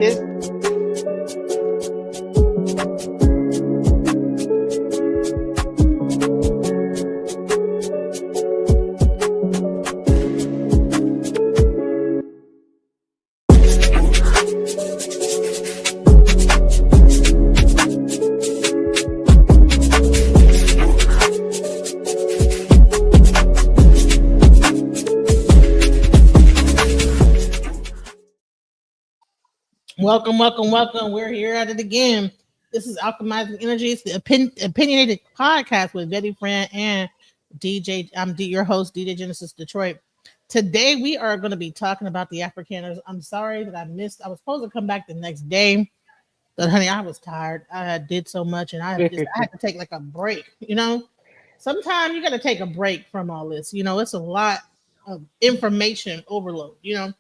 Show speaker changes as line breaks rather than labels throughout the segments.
This
Welcome. We're here at it again. This is Alchemizing Energies, the Opinionated podcast with Betty Fran and DJ. I'm your host, DJ Genesis Detroit. Today we are going to be talking about the Afrikaners. I'm sorry that I missed. I was supposed to come back the next day, but honey, I was tired. I did so much, and I had to take like a break. You know, sometimes you got to take a break from all this. You know, it's a lot of information overload. You know.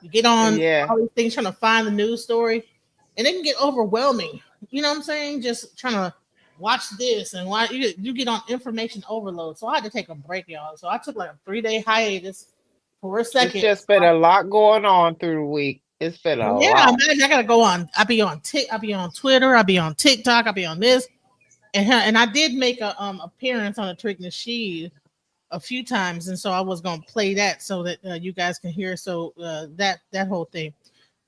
You get on all these things trying to find the news story, and it can get overwhelming. You know what I'm saying? Just trying to watch this and why you get on information overload. So I had to take a break, y'all. So I took like a 3-day hiatus for a second.
It's just been a lot going on through the week. It's been a lot.
Man, I gotta go on. I'll be on Twitter. I'll be on TikTok. I'll be on this, and I did make a appearance on a Trick Nasheed a few times, and so I was going to play that so that you guys can hear. So that whole thing.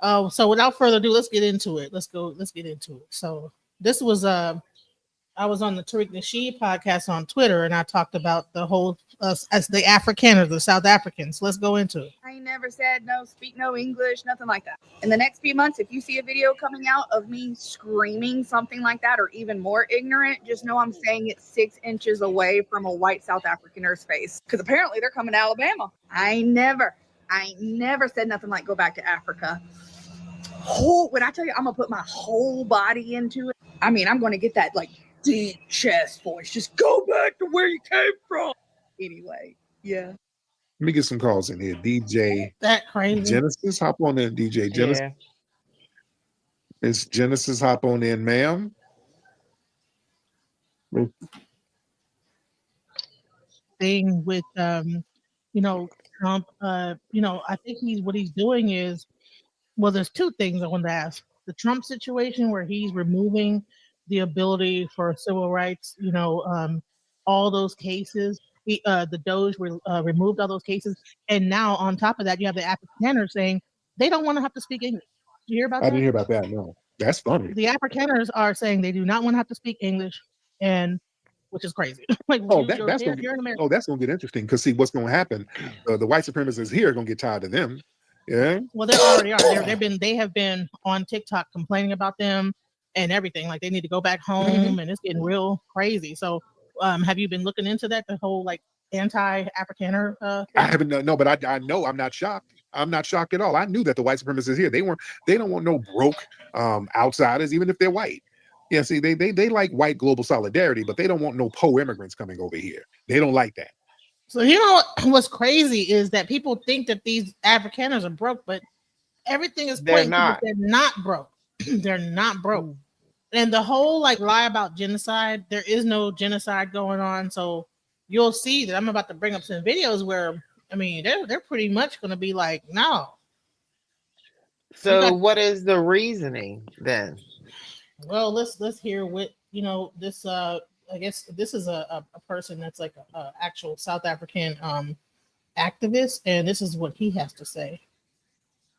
So without further ado, let's get into it. Let's get into it. So this was I was on the Tariq Nasheed podcast on Twitter, and I talked about the whole as the Afrikaners, the South Africans. Let's go into it.
I never said speak no English, nothing like that. In the next few months, if you see a video coming out of me screaming something like that or even more ignorant, just know I'm saying it 6 inches away from a white South Africaner's face. Because apparently they're coming to Alabama. I never said nothing like go back to Africa. When I tell you I'm going to put my whole body into it, I mean, I'm going to get that like deep chest voice. Just go back to where you came from. Anyway, yeah.
Let me get some calls in here. DJ
that crazy
Genesis, hop on in. DJ Genesis.
Yeah.
It's Genesis, hop on in, ma'am.
Thing with Trump. I think what he's doing is, well, there's two things I want to ask. The Trump situation where he's removing the ability for civil rights, all those cases. The Doge removed all those cases, and now on top of that, you have the Afrikaners saying they don't want to have to speak English. Did you hear about that?
I didn't hear about that. No, that's funny.
The Afrikaners are saying they do not want to have to speak English, and which is crazy.
That's gonna get interesting because see what's gonna happen. The white supremacists here are gonna get tired of them. Yeah.
Well, they already are. They have been on TikTok complaining about them and everything. Like they need to go back home, and it's getting real crazy. So. Have you been looking into that? The whole like anti-Afrikaner thing?
I haven't but I know I'm not shocked. I'm not shocked at all. I knew that the white supremacists here, they don't want no broke outsiders, even if they're white. Yeah, see, they like white global solidarity, but they don't want no immigrants coming over here. They don't like that.
So what's crazy is that people think that these Afrikaners are broke, but everything is
they're not.
They're not broke. They're not broke. And the whole like lie about genocide, there is no genocide going on. So you'll see that I'm about to bring up some videos where they're pretty much going to be like, no.
So what is the reasoning then?
Well, let's hear what this. I guess this is a person that's like a actual South African activist, and this is what he has to say.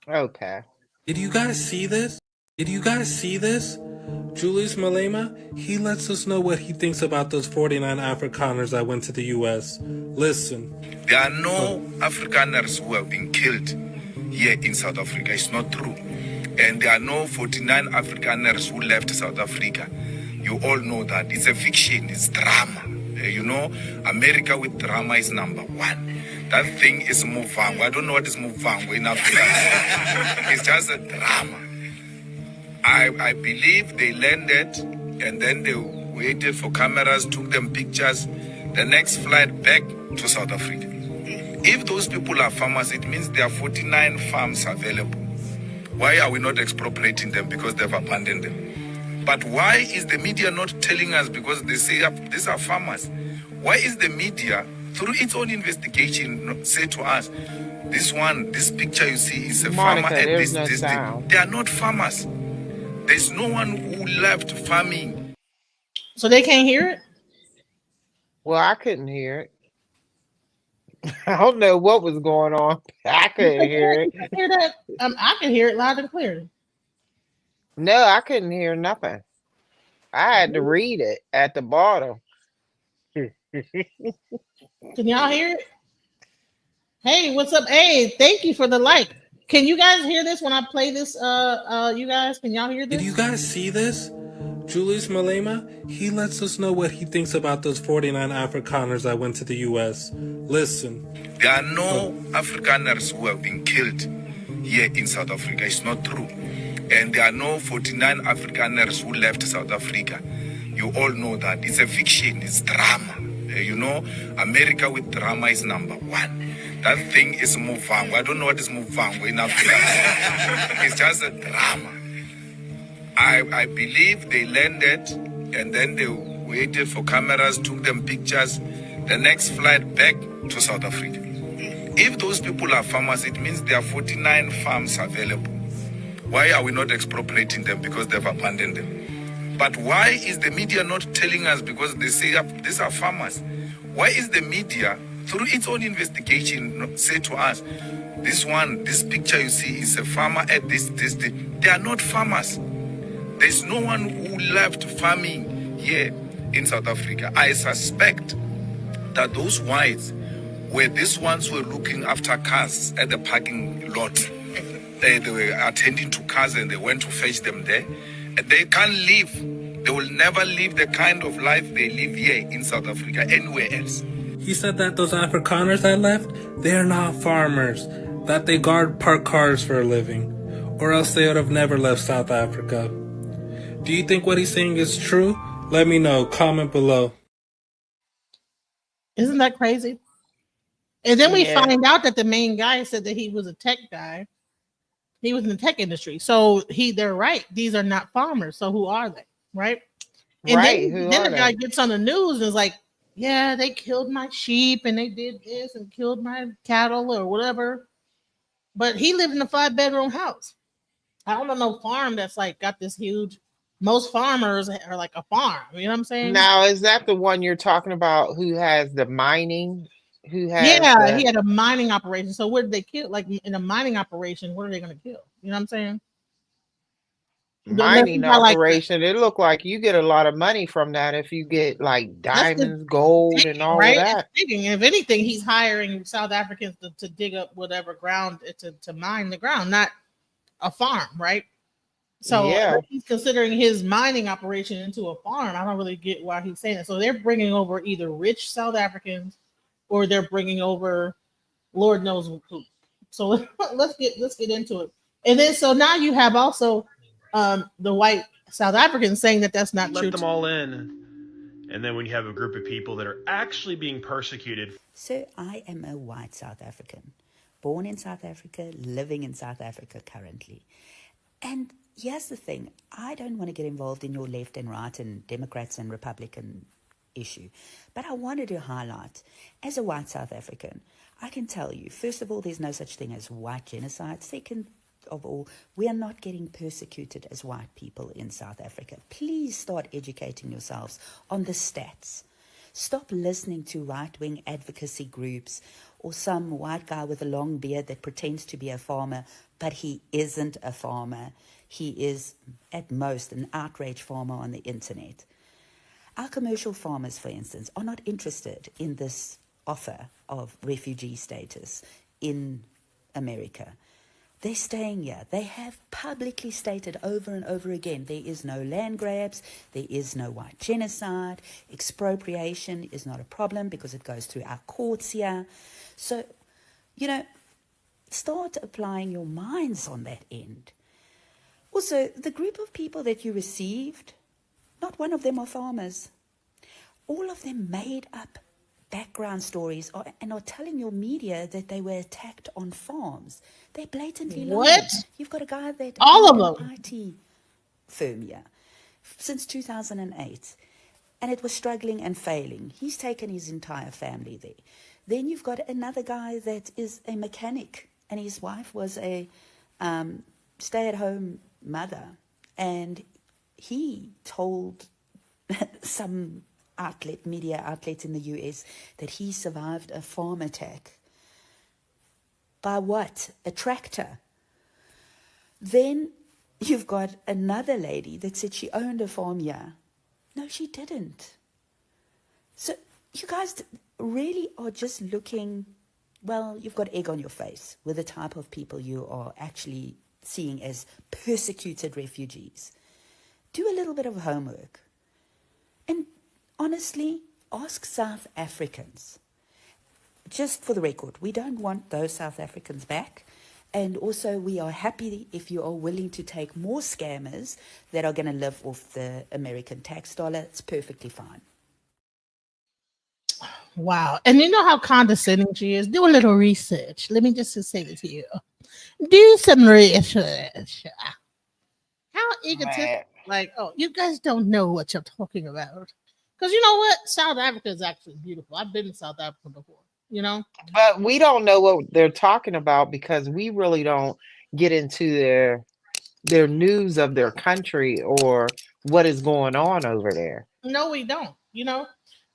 Okay.
Did you guys see this? Julius Malema, he lets us know what he thinks about those 49 Afrikaners that went to the U.S. Listen.
There are no Afrikaners who have been killed here in South Africa. It's not true. And there are no 49 Afrikaners who left South Africa. You all know that. It's a fiction. It's drama. America with drama is number one. That thing is Muvango. I don't know what is Muvango in Africa. It's just a drama. I believe they landed and then they waited for cameras, took them pictures, the next flight back to South Africa. If those people are farmers, it means there are 49 farms available. Why are we not expropriating them? Because they've abandoned them. But why is the media not telling us? Because they say these are farmers. Why is the media, through its own investigation, say to us, This picture you see is a
Monica,
farmer at
there's
this
no
distance.
sound.
They are not farmers. There's no one who left farming.
So they can't hear it?
Well, I couldn't hear it. I don't know what was going on. I couldn't hear
You
it.
can hear that? I can hear it loud and clear.
No, I couldn't hear nothing. I had to read it at the bottom.
Can y'all hear it? Hey, what's up? Hey, thank you for the like. Can you guys hear this when I play this? You guys, can y'all hear
Did
this?
you guys see this? Julius Malema, he lets us know what he thinks about those 49 Afrikaners that went to the US. Listen.
There are no Afrikaners who have been killed here in South Africa. It's not true. And there are no 49 Afrikaners who left South Africa. You all know that. It's a fiction. It's drama. You know, America with drama is number one. That thing is Muvango. I don't know what is Muvango in Africa. It's just a drama. I believe they landed and then they waited for cameras, took them pictures. The next flight back to South Africa. If those people are farmers, it means there are 49 farms available. Why are we not expropriating them? Because they've abandoned them. But why is the media not telling us? Because they say these are farmers. Why is the media, through its own investigation, say to us, this picture you see is a farmer at this distance? They are not farmers. There's no one who left farming here in South Africa. I suspect that those whites were these ones who were looking after cars at the parking lot. They were attending to cars and they went to fetch them there. And they can't live. They will never live the kind of life they live here in South Africa, anywhere else.
He said that those Afrikaners that left, they're not farmers, that they guard parked cars for a living, or else they would have never left South Africa. Do you think what he's saying is true? Let me know. Comment below.
Isn't that crazy? And then we
Yeah.
find out that the main guy said that he was a tech guy. He was in the tech industry. So they're right. These are not farmers. So who are they? Right? And
Right,
then,
who
then
are
the guy
they?
gets on the news and is like, yeah, they killed my sheep and they did this and killed my cattle or whatever. But he lived in a 5-bedroom house. I don't know no farm that's like got this huge. Most farmers are like a farm. You know what I'm saying?
Now, is that the one you're talking about who has the mining? Who has
Yeah, he
the
had a mining operation. So what did they kill? Like in a mining operation, what are they going to kill? You know what I'm saying?
mining
Like,
operation? It looked like you get a lot of money from that if you get like
That's the
diamonds, gold, and all
right?
of that.
Digging. And if anything, he's hiring South Africans to dig up whatever ground to mine the ground, not a farm, right? So
Yeah.
if he's considering his mining operation into a farm. I don't really get why he's saying it. So they're bringing over either rich South Africans or they're bringing over Lord knows who. So let's get into it. And then so now you have also the white South Africans saying that that's not true.
Let them all in. And then when you have a group of people that are actually being persecuted.
So I am a white South African, born in South Africa, living in South Africa currently. And here's the thing, I don't want to get involved in your left and right and Democrats and Republican issue. But I wanted to highlight, as a white South African, I can tell you, first of all, there's no such thing as white genocide. Second of all, we are not getting persecuted as white people in South Africa. Please start educating yourselves on the stats. Stop listening to right-wing advocacy groups or some white guy with a long beard that pretends to be a farmer, but he isn't a farmer. He is, at most, an outrage farmer on the internet. Our commercial farmers, for instance, are not interested in this offer of refugee status in America. They're staying here. They have publicly stated over and over again, there is no land grabs, there is no white genocide, expropriation is not a problem because it goes through our courts here. So, start applying your minds on that end. Also, the group of people that you received, not one of them are farmers. All of them made up background stories and are telling your media that they were attacked on farms. They blatantly
What?
lied. You've got a guy that
All of
owned
them.
an IT firm here since 2008, and it was struggling and failing. He's taken his entire family there. Then you've got another guy that is a mechanic, and his wife was a stay-at-home mother, and he told some media outlets in the US that he survived a farm attack. By what? A tractor. Then you've got another lady that said she owned a farm here. No, she didn't. So you guys really are just looking, well, you've got egg on your face with the type of people you are actually seeing as persecuted refugees. Do a little bit of homework. And honestly, ask South Africans. Just for the record, we don't want those South Africans back. And also, we are happy if you are willing to take more scammers that are going to live off the American tax dollar. It's perfectly fine.
Wow. And you know how condescending she is? Do a little research. Let me just say it to you. Do some research. How egotistic. Like, oh, you guys don't know what you're talking about. Because you know what? South Africa is actually beautiful. I've been to South Africa before, you know?
But we don't know what they're talking about because we really don't get into their news of their country or what is going on over there.
No, we don't. You know,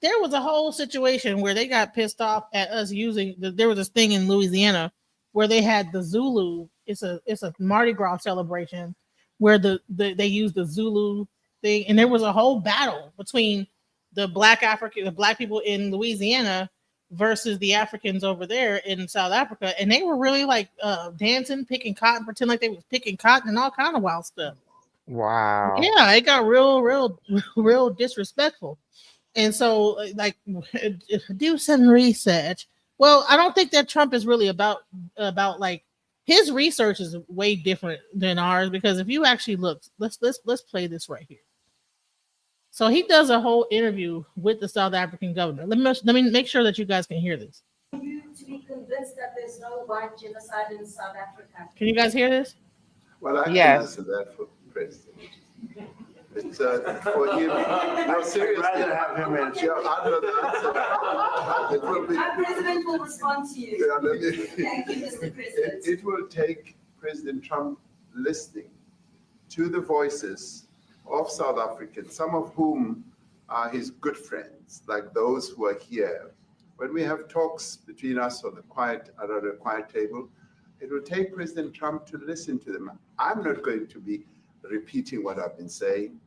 there was a whole situation where they got pissed off at us using, there was this thing in Louisiana where they had the Zulu. It's a Mardi Gras celebration where they used the Zulu thing. And there was a whole battle between the black people in Louisiana versus the Africans over there in South Africa. And they were really like dancing, picking cotton, pretend like they was picking cotton and all kind of wild stuff.
Wow.
Yeah, it got real disrespectful. And so like do some research. Well, I don't think that Trump is really about like his research is way different than ours, because if you actually look, let's play this right here. So he does a whole interview with the South African government. Let me make sure that you guys can hear this.
You to be convinced that there's no white genocide in South Africa.
Can you guys hear this?
Well, I can answer that for President. It's for him. No, seriously. I'd rather have him answer. Yeah, I'd rather answer that. It will be,
our president will respond to you.
Yeah,
Thank you, Mr. President.
It will take President Trump listening to the voices of South Africans, some of whom are his good friends, like those who are here. When we have talks between us around a quiet table, it will take President Trump to listen to them. I'm not going to be repeating what I've been saying.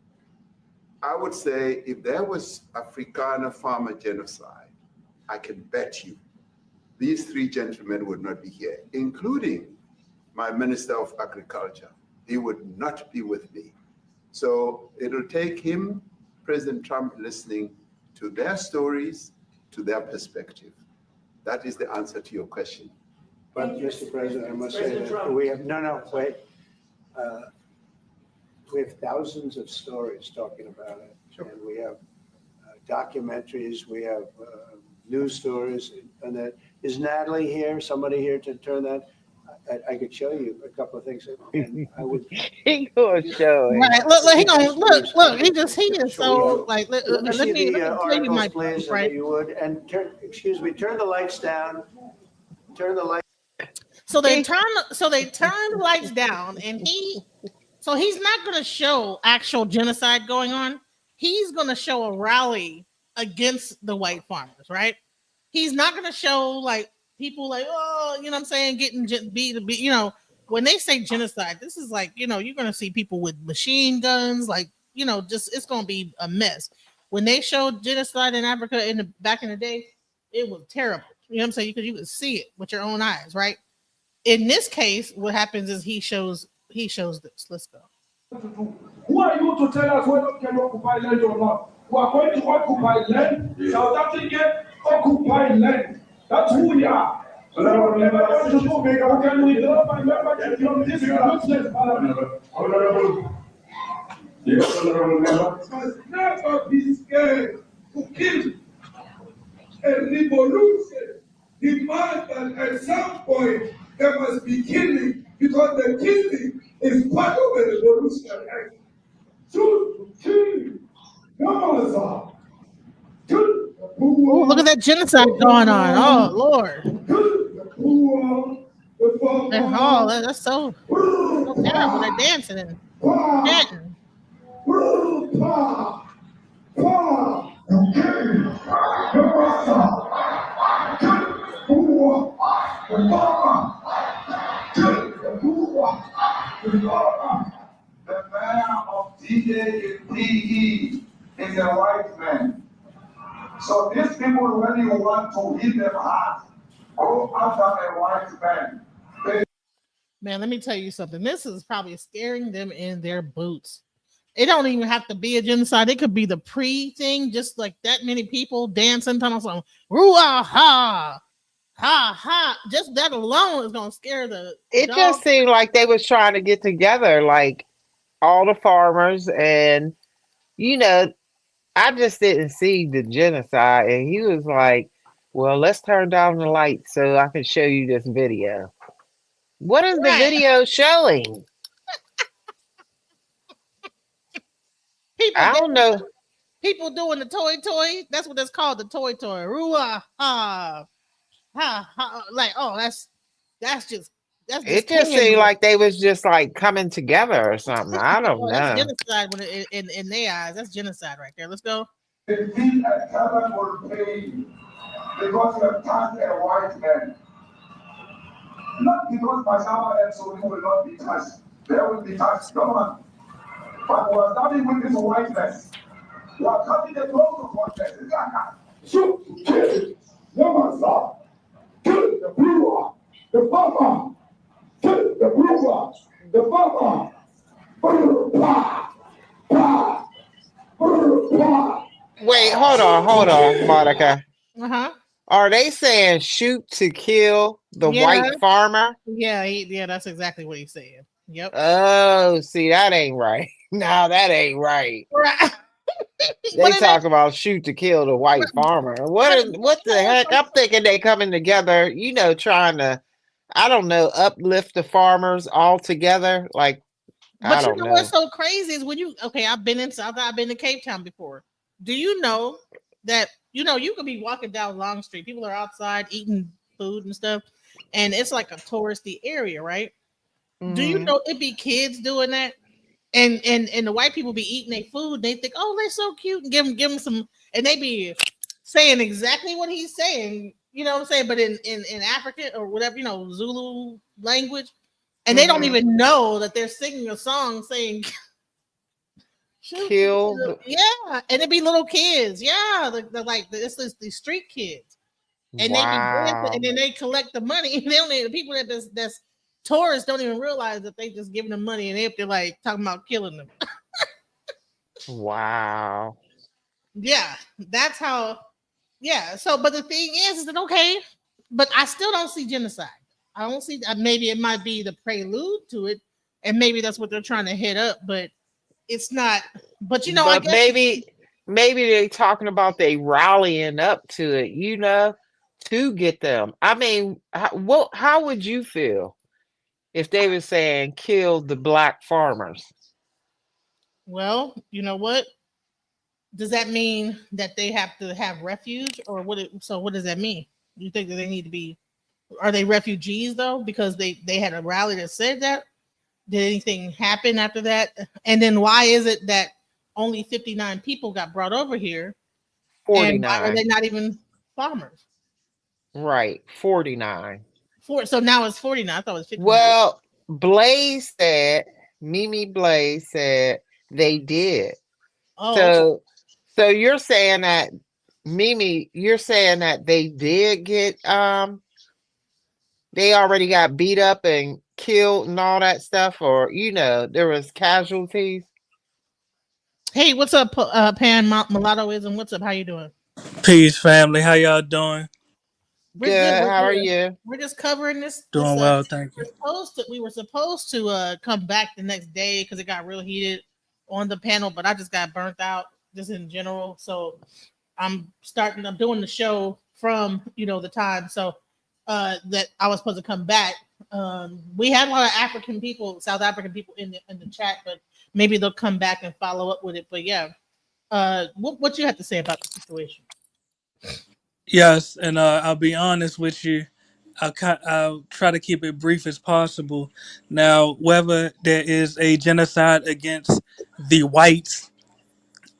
I would say if there was Afrikaner farmer genocide, I can bet you these three gentlemen would not be here, including my Minister of Agriculture. He would not be with me. So it'll take him, President Trump, listening to their stories, to their perspective. That is the answer to your question.
But Mr. President, I must say that we have, we have thousands of stories talking about it. Sure. And we have documentaries, we have news stories, and that. Is Natalie here? Somebody here to turn that? I could show you a couple of things. And I would.
He gonna show it.
Right. Look. He is so like. Let me tell you my
please,
right.
You would, and turn the lights down. Turn the lights.
So they turn the lights down, and he's not going to show actual genocide going on. He's going to show a rally against the white farmers, right? He's not going to show like people like, oh, you know what I'm saying, getting beat, you know, when they say genocide, this is like, you know, you're going to see people with machine guns, like, you know, just, it's going to be a mess. When they showed genocide in Africa back in the day, it was terrible. You know what I'm saying? Because you could see it with your own eyes, right? In this case, what happens is he shows this. Let's go.
Who are you to tell us whether we can occupy land or not? We are going to occupy land. Yeah. South Africa occupy land. That's who we are. So now we never want to move. Can we withdraw my membership from this useless parliament? Honorable. Yes, honorable member. Must never be scared to kill. A revolution demands that at some point there must be killing, because the killing is part of a revolutionary act. Truth, killing,
Ooh, look at that genocide going on. Oh Lord. That's so terrible. They're dancing and chanting.
The man of PDiddy is a white man. So these people, when you want to hit them hard, go after a white man.
Man, let me tell you something. This is probably scaring them in their boots. It don't even have to be a genocide. It could be the pre-thing, just like that many people dancing, talking something. Ruah ha ha. Just that alone is gonna scare the.
It
dog.
just seemed like they was trying to get together, like all the farmers, and I just didn't see the genocide. And he was like, "Well, let's turn down the lights so I can show you this video." What is the video showing?
People
I don't know.
People doing the toy. That's what it's called, the toy. Ruah ha ha. Like, oh, that's just
It just seemed like they was just like coming together or something. I don't
oh, that's
know.
genocide when in their eyes. That's genocide right there. Let's go.
The king and heaven will pay because you attacked a white man. Not because Masaba and Soli will not be touched. They will be touched, government. But we are starting with this whiteness. We are cutting the throat of whiteness. Shoot, kill, Yamasa, kill the blue one, the farmer, kill the blue one, the farmer.
Wait, hold on, Monica.
Uh-huh.
Are they saying shoot to kill the white farmer?
Yeah, that's exactly what he's saying. Yep.
Oh, see, that ain't right. No, that ain't right.
Right.
They talk about shoot to kill the white farmer. What the heck? I'm thinking they coming together, trying to, I don't know, uplift the farmers all together. Like,
but
I don't know.
What's so crazy is when I've been in South, I've been to Cape Town before. Do you know that you could be walking down Long Street, people are outside eating food and stuff, and it's like a touristy area, right? Mm-hmm. Do you know it be kids doing that? And the white people be eating their food. They think, oh, they're so cute, and give them some, and they be saying exactly what he's saying. You know what I'm saying? But in African or whatever, Zulu language, and they don't even know that they're singing a song saying
kill.
Yeah, and it be little kids. Yeah, it's the street kids, and they be dancing, and then they collect the money. And they don't the people that's tourists don't even realize that they just giving them money, and they're like talking about killing them.
Wow.
Yeah, that's how. Yeah. So, but the thing is that okay, but I still don't see genocide. I don't see. Maybe it might be the prelude to it, and maybe that's what they're trying to hit up, but it's not. But I guess
maybe they're talking about they rallying up to it, to get them. I mean, how would you feel if they were saying kill the black farmers?
Well, you know what? Does that mean that they have to have refuge, or what? So what does that mean? You think that they need to be? Are they refugees though? Because they had a rally that said that. Did anything happen after that? And then why is it that only 59 people got brought over here?
49.
And why are they not even farmers?
Right, 49.
So now it's 49. I thought it was 59.
Well, Mimi Blaze said they did.
Oh,
so you're saying that Mimi, you're saying that they did get they already got beat up and killed and all that stuff, or there was casualties.
Hey, what's up, Pan Mulattoism? What's up? How you doing?
Peace, family. How y'all doing?
We're good.
How are you?
We're just covering this.
Doing well, thank you.
We were supposed to come back the next day because it got real heated on the panel, but I just got burnt out just in general. So I'm doing the show from the time that I was supposed to come back. We had a lot of South African people in the chat, but maybe they'll come back and follow up with it. But yeah, what you have to say about the situation?
Yes, and I'll be honest with you. I'll try to keep it brief as possible. Now, whether there is a genocide against the whites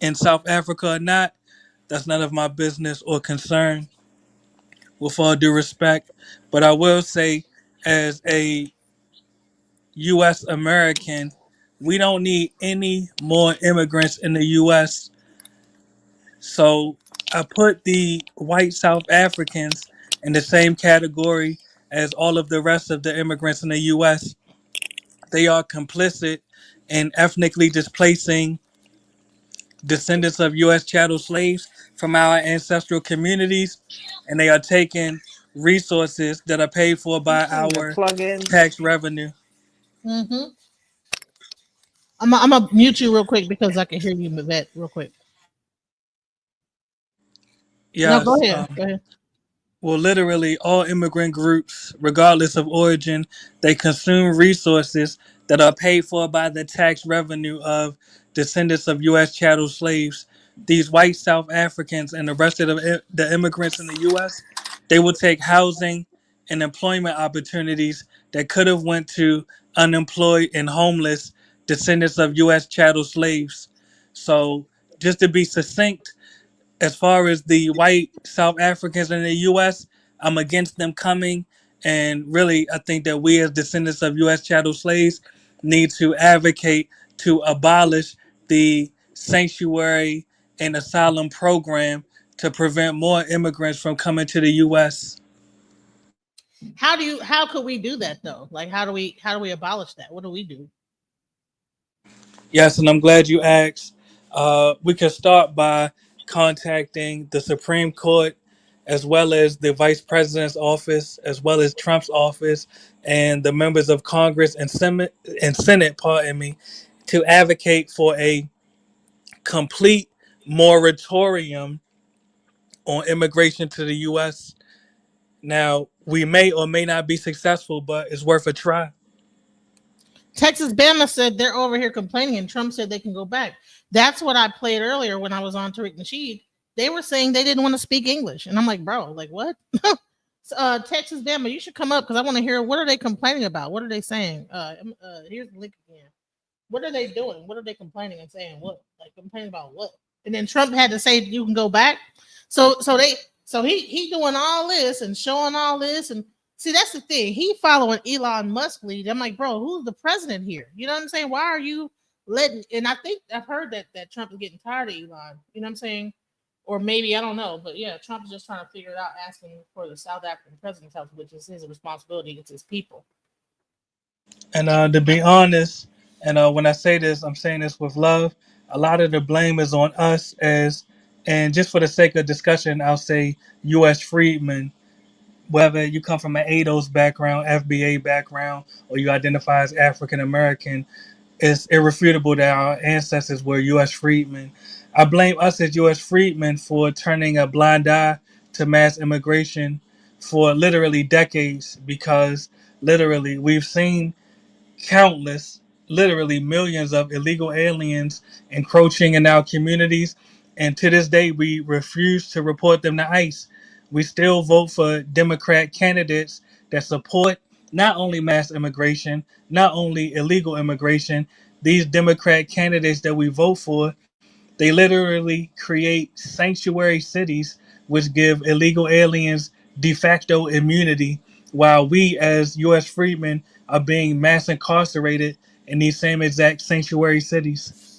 in South Africa or not, that's none of my business or concern, with all due respect. But I will say, as a U.S. American, we don't need any more immigrants in the U.S. So I put the white South Africans in the same category as all of the rest of the immigrants in the U.S. They are complicit in ethnically displacing descendants of U.S. chattel slaves from our ancestral communities, and they are taking resources that are paid for by
The
our
plugins.
tax revenue.
Mm-hmm. I'm gonna mute you real quick because I can hear you, Mavette, real quick. No, go
Yes,
ahead. Go ahead.
well, literally, all immigrant groups, regardless of origin, they consume resources that are paid for by the tax revenue of descendants of U.S. chattel slaves. These white South Africans and the rest of the immigrants in the U.S., they will take housing and employment opportunities that could have went to unemployed and homeless descendants of U.S. chattel slaves. So, just to be succinct, as far as the white South Africans in the U.S., I'm against them coming. And really, I think that we, as descendants of U.S. chattel slaves, need to advocate to abolish the sanctuary and asylum program to prevent more immigrants from coming to the U.S.
How could we do that though? Like how do we abolish that? What do we do?
Yes, and I'm glad you asked. We can start by contacting the Supreme Court, as well as the Vice President's office, as well as Trump's office, and the members of Congress and Senate, pardon me, to advocate for a complete moratorium on immigration to the U.S. Now, we may or may not be successful, but it's worth a try.
Texas Bama said they're over here complaining, and Trump said they can go back. That's what I played earlier when I was on Tariq Nasheed. They were saying they didn't want to speak English, and I'm like, bro, like what? Texas Bama, you should come up because I want to hear what are they complaining about? What are they saying? Here's the link again. What are they doing? What are they complaining and saying? What like complaining about what? And then Trump had to say you can go back. So he doing all this and showing all this and see that's the thing. He following Elon Musk lead. I'm like, bro, who's the president here? You know what I'm saying? Why are you letting? And I think I've heard that Trump is getting tired of Elon. You know what I'm saying? Or maybe I don't know, but yeah, Trump is just trying to figure it out, asking for the South African president's help, which is his responsibility. It's his people.
And to be honest, and when I say this, I'm saying this with love. A lot of the blame is on us and just for the sake of discussion, I'll say U.S. freedmen. Whether you come from an ADOS background, FBA background, or you identify as African American, it's irrefutable that our ancestors were U.S. freedmen. I blame us as U.S. freedmen for turning a blind eye to mass immigration for literally decades because literally we've seen countless, literally millions of illegal aliens encroaching in our communities. And to this day, we refuse to report them to ICE. We still vote for Democrat candidates that support not only mass immigration, not only illegal immigration. These Democrat candidates that we vote for, they literally create sanctuary cities which give illegal aliens de facto immunity, while we, as U.S. freedmen, are being mass incarcerated in these same exact sanctuary cities.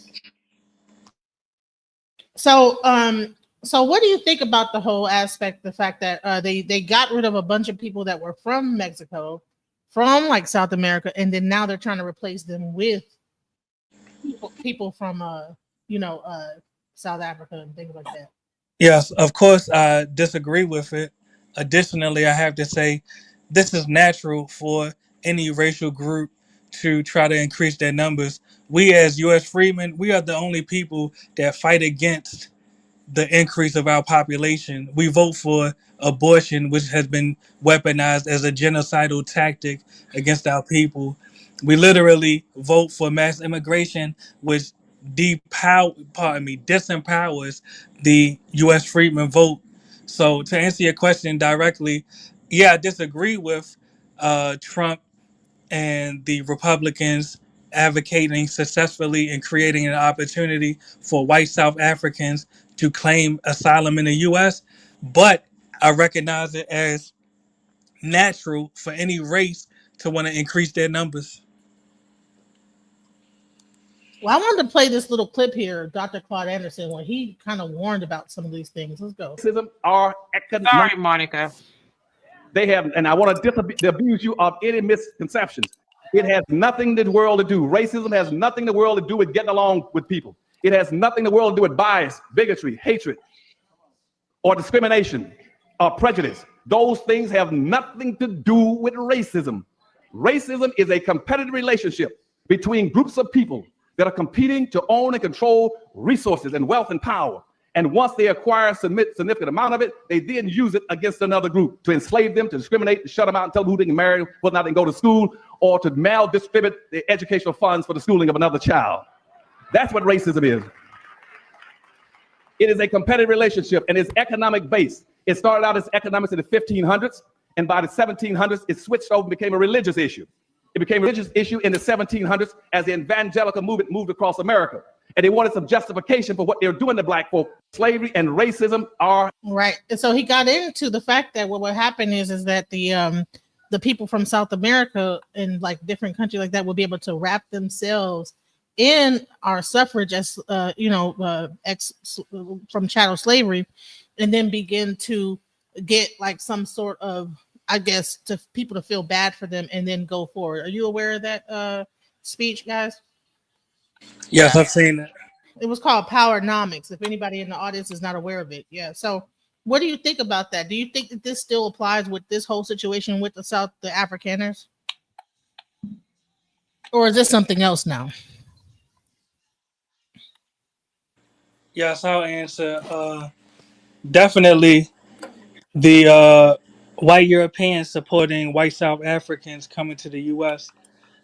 So, so what do you think about the whole aspect, the fact that they got rid of a bunch of people that were from Mexico, from like South America, and then now they're trying to replace them with people from you know South Africa and things like that.
Yes, of course, I disagree with it. Additionally, I have to say this is natural for any racial group to try to increase their numbers. We, as U.S. freedmen, we are the only people that fight against the increase of our population. We vote for abortion, which has been weaponized as a genocidal tactic against our people. We literally vote for mass immigration, which disempowers the U.S. freedmen vote. So to answer your question directly, yeah, I disagree with Trump and the Republicans advocating successfully and creating an opportunity for white South Africans to claim asylum in the U.S. But I recognize it as natural for any race to want to increase their numbers.
Well, I wanted to play this little clip here, Dr. Claude Anderson, when he kind of warned about some of these things. Let's go.
Are
Sorry, Monica.
They have, and I want to disabuse you of any misconceptions. It has nothing in the world to do. Racism has nothing in the world to do with getting along with people. It has nothing in the world to do with bias, bigotry, hatred, or discrimination, or prejudice. Those things have nothing to do with racism. Racism is a competitive relationship between groups of people that are competing to own and control resources and wealth and power. And once they acquire a significant amount of it, they then use it against another group to enslave them, to discriminate, to shut them out, and tell them who they can marry, whether or not they can go to school, or to maldistribute the educational funds for the schooling of another child. That's what racism is. It is a competitive relationship, and it's economic based. It started out as economics in the 1500s, and by the 1700s, it switched over and became a religious issue. It became a religious issue in the 1700s as the evangelical movement moved across America. And they wanted some justification for what they were doing to black folk. Slavery and racism are
right. And so he got into the fact that what happened is that the people from South America and like different countries like that will be able to wrap themselves in our suffrage as from chattel slavery, and then begin to get like some sort of, I guess, to people to feel bad for them and then go forward. Are you aware of that speech, guys?
Yes, I've seen it.
It was called Powernomics. If anybody in the audience is not aware of it, yeah. So, what do you think about that? Do you think that this still applies with this whole situation with the Afrikaners, or is this something else now?
Yes, I'll answer. Definitely, the white Europeans supporting white South Africans coming to the U.S.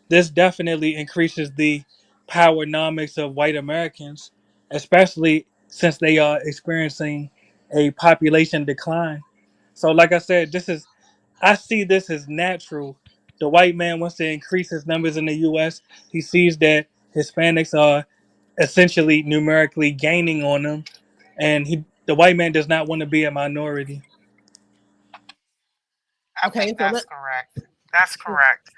This definitely increases the powernomics of white Americans, especially since they are experiencing a population decline. So, like I said, I see this as natural. The white man wants to increase his numbers in the U.S. He sees that Hispanics are essentially numerically gaining on them, and the white man does not want to be a minority.
I think that's correct. That's correct.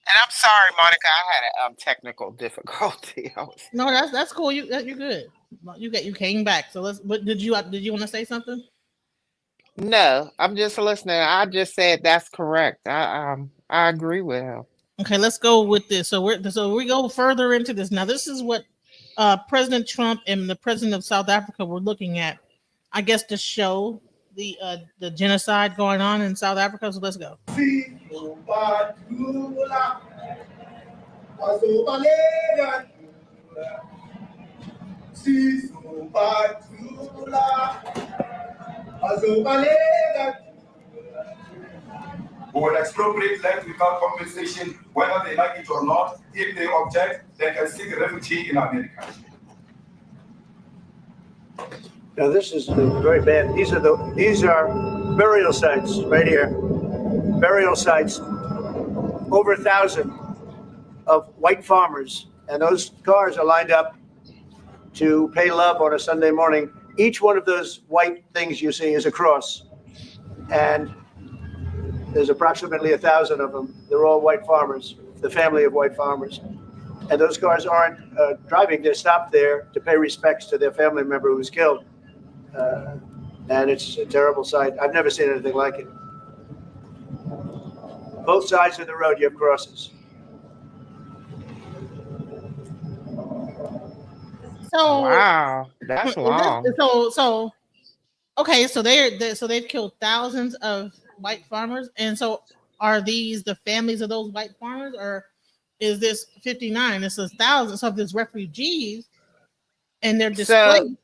And I'm sorry, Monica, I had a technical difficulty.
No, that's cool. You're good. You came back. So let's. But did you want to say something?
No, I'm just listening. I just said that's correct. I agree with him.
Okay, let's go with this. So we go further into this. Now, this is what President Trump and the president of South Africa were looking at, I guess, to show the genocide going on in South Africa. So let's go.
Who will expropriate land without compensation, whether they like it or not. If they object, they can seek refugee in America.
Now this is very bad. These are burial sites right here. Burial sites, over 1,000 of white farmers, and those cars are lined up to pay love on a Sunday morning. Each one of those white things you see is a cross, and there's approximately 1,000 of them. They're all white farmers, the family of white farmers. And those cars aren't driving. They're stopped there to pay respects to their family member who was killed. And it's a terrible sight. I've never seen anything like it. Both sides of the road, you have crosses.
So
wow, that's long.
Okay, so they've killed thousands of white farmers, and so are these the families of those white farmers, or is this 59? This is thousands of these refugees, and they're displaced.
So,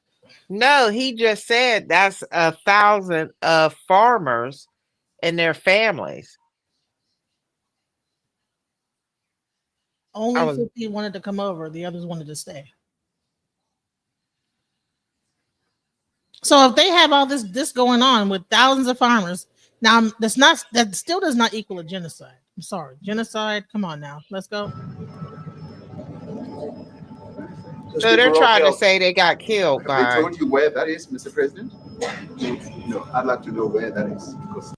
no, he just said that's 1,000 of farmers and their families.
Only 50 wanted to come over; the others wanted to stay. So if they have all this going on with thousands of farmers, now that still does not equal a genocide. I'm sorry, genocide. Come on now, let's go.
Those
So they're
people were
trying to
killed.
say they got killed
Have they
by.
told you where that is, Mr. President? No, I'd like to know where that is. Because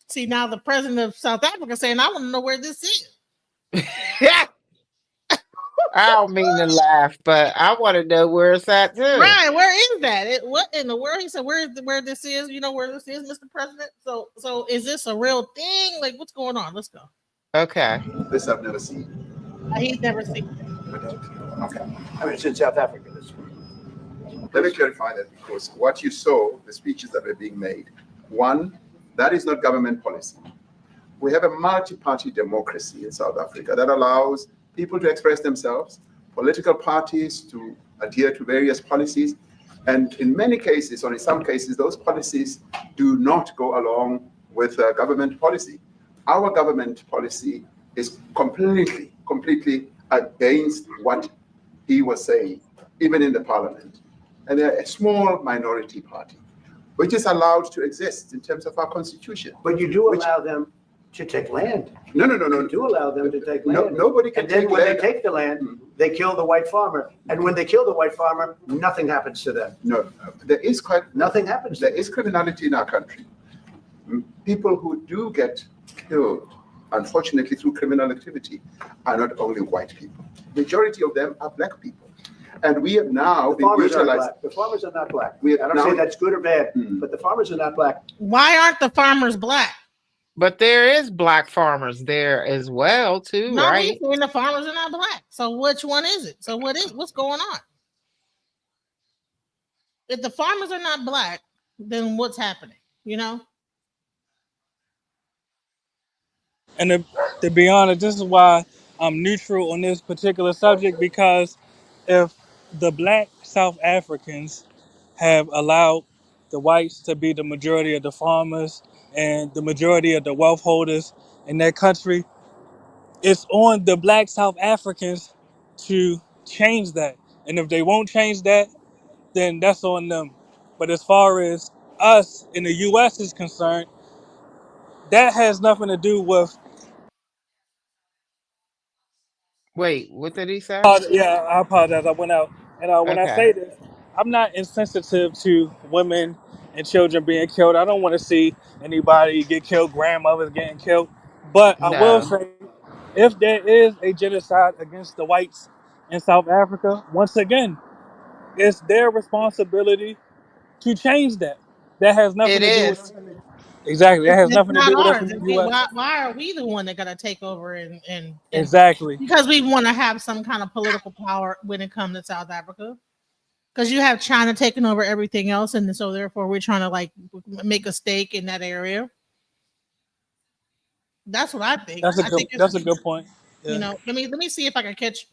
See, now the president of South Africa saying, "I want to know where this is."
I don't mean to laugh, but I want to know where it's at too.
Right, where is that? What in the world? He said, where this is? You know where this is, Mr. President? So is this a real thing? Like, what's going on? Let's go.
Okay.
this I've never seen.
He's never seen.
Okay. I mean, it's in South Africa.
Let me clarify that, because what you saw, the speeches that were being made, one, that is not government policy. We have a multi-party democracy in South Africa that allows people to express themselves, political parties to adhere to various policies, and in many cases, or in some cases, those policies do not go along with government policy. Our government policy is completely against what he was saying, even in the parliament. And they're a small minority party, which is allowed to exist in terms of our constitution.
But you do allow them to take land.
No.
You do allow them to take land.
Nobody can
and then
take
when
land.
they take the land, they kill the white farmer. And when they kill the white farmer, nothing happens to them.
No, nothing happens. There is criminality in our country. People who do get killed, unfortunately, through criminal activity, are not only white people. Majority of them are black people. And we have now
The farmers are black. The farmers are not black. I don't say that's good or bad, but the farmers are not black.
Why aren't the farmers black?
But there is black farmers there as well too,
No,
right?
he's saying the farmers are not black. So which one is it? So what's going on? If the farmers are not black, then what's happening? You know?
And to be honest, this is why I'm neutral on this particular subject, because if the black South Africans have allowed the whites to be the majority of the farmers and the majority of the wealth holders in that country, it's on the black South Africans to change that. And if they won't change that, then that's on them. But as far as us in the US is concerned, that has nothing to do with.
Wait, what did he say?
Yeah, I apologize. I went out. And when I
Okay.
say this, I'm not insensitive to women and children being killed. I don't want to see anybody get killed, grandmothers getting killed. But I will
No.
say, if there is a genocide against the whites in South Africa, once again, it's their responsibility to change that. That has
It
nothing to do with
is.
exactly. That has
It's
nothing to
not
do with us
ours.
in the U.S.
Why are we the one that gotta take over and
Exactly.
because we want to have some kind of political power when it comes to South Africa? Because you have China taking over everything else, and so therefore we're trying to like make a stake in that area. That's what I think.
That's a
I
good.
think
That's a good point.
you
Yeah.
know, let me see if I can catch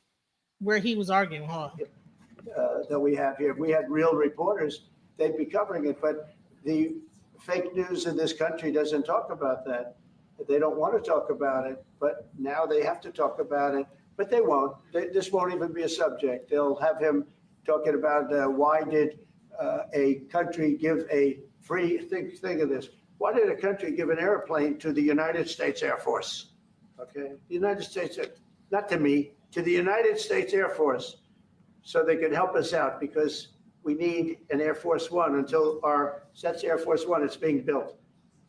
where he was arguing. Hold on.
That we have here. If we had real reporters, they'd be covering it. But the fake news in this country doesn't talk about that. They don't want to talk about it, but now they have to talk about it. But they won't. This won't even be a subject. They'll have him talking about why did a country give a free, think of this. Why did a country give an airplane to the United States Air Force? Okay, the United States, not to me, to the United States Air Force, so they could help us out because we need an Air Force One until that's Air Force One. It's being built,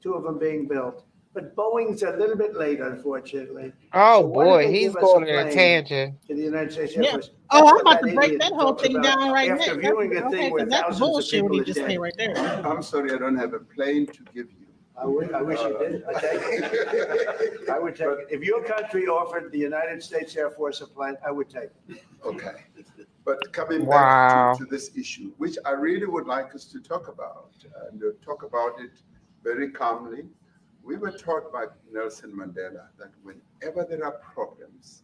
2 of them being built. But Boeing's a little bit late, unfortunately.
Oh
So why did
boy,
they
he's
give us a
going in a
plane
tangent.
to the United States Air
Yeah.
Force?
Oh,
That's
I'm
what
about to break
idiot
that whole
talks
thing
about
down right
after
now.
viewing a thing where
That's
thousands of
bullshit
people
what he
are
just said
dead.
right there.
I'm sorry, I don't have a plane to give you.
I wish you did. I take it. I would take it. If your country offered the United States Air Force a plane, I would take it.
Okay. But coming
Wow.
back to this issue, which I really would like us to talk about, and talk about it very calmly. We were taught by Nelson Mandela that whenever there are problems,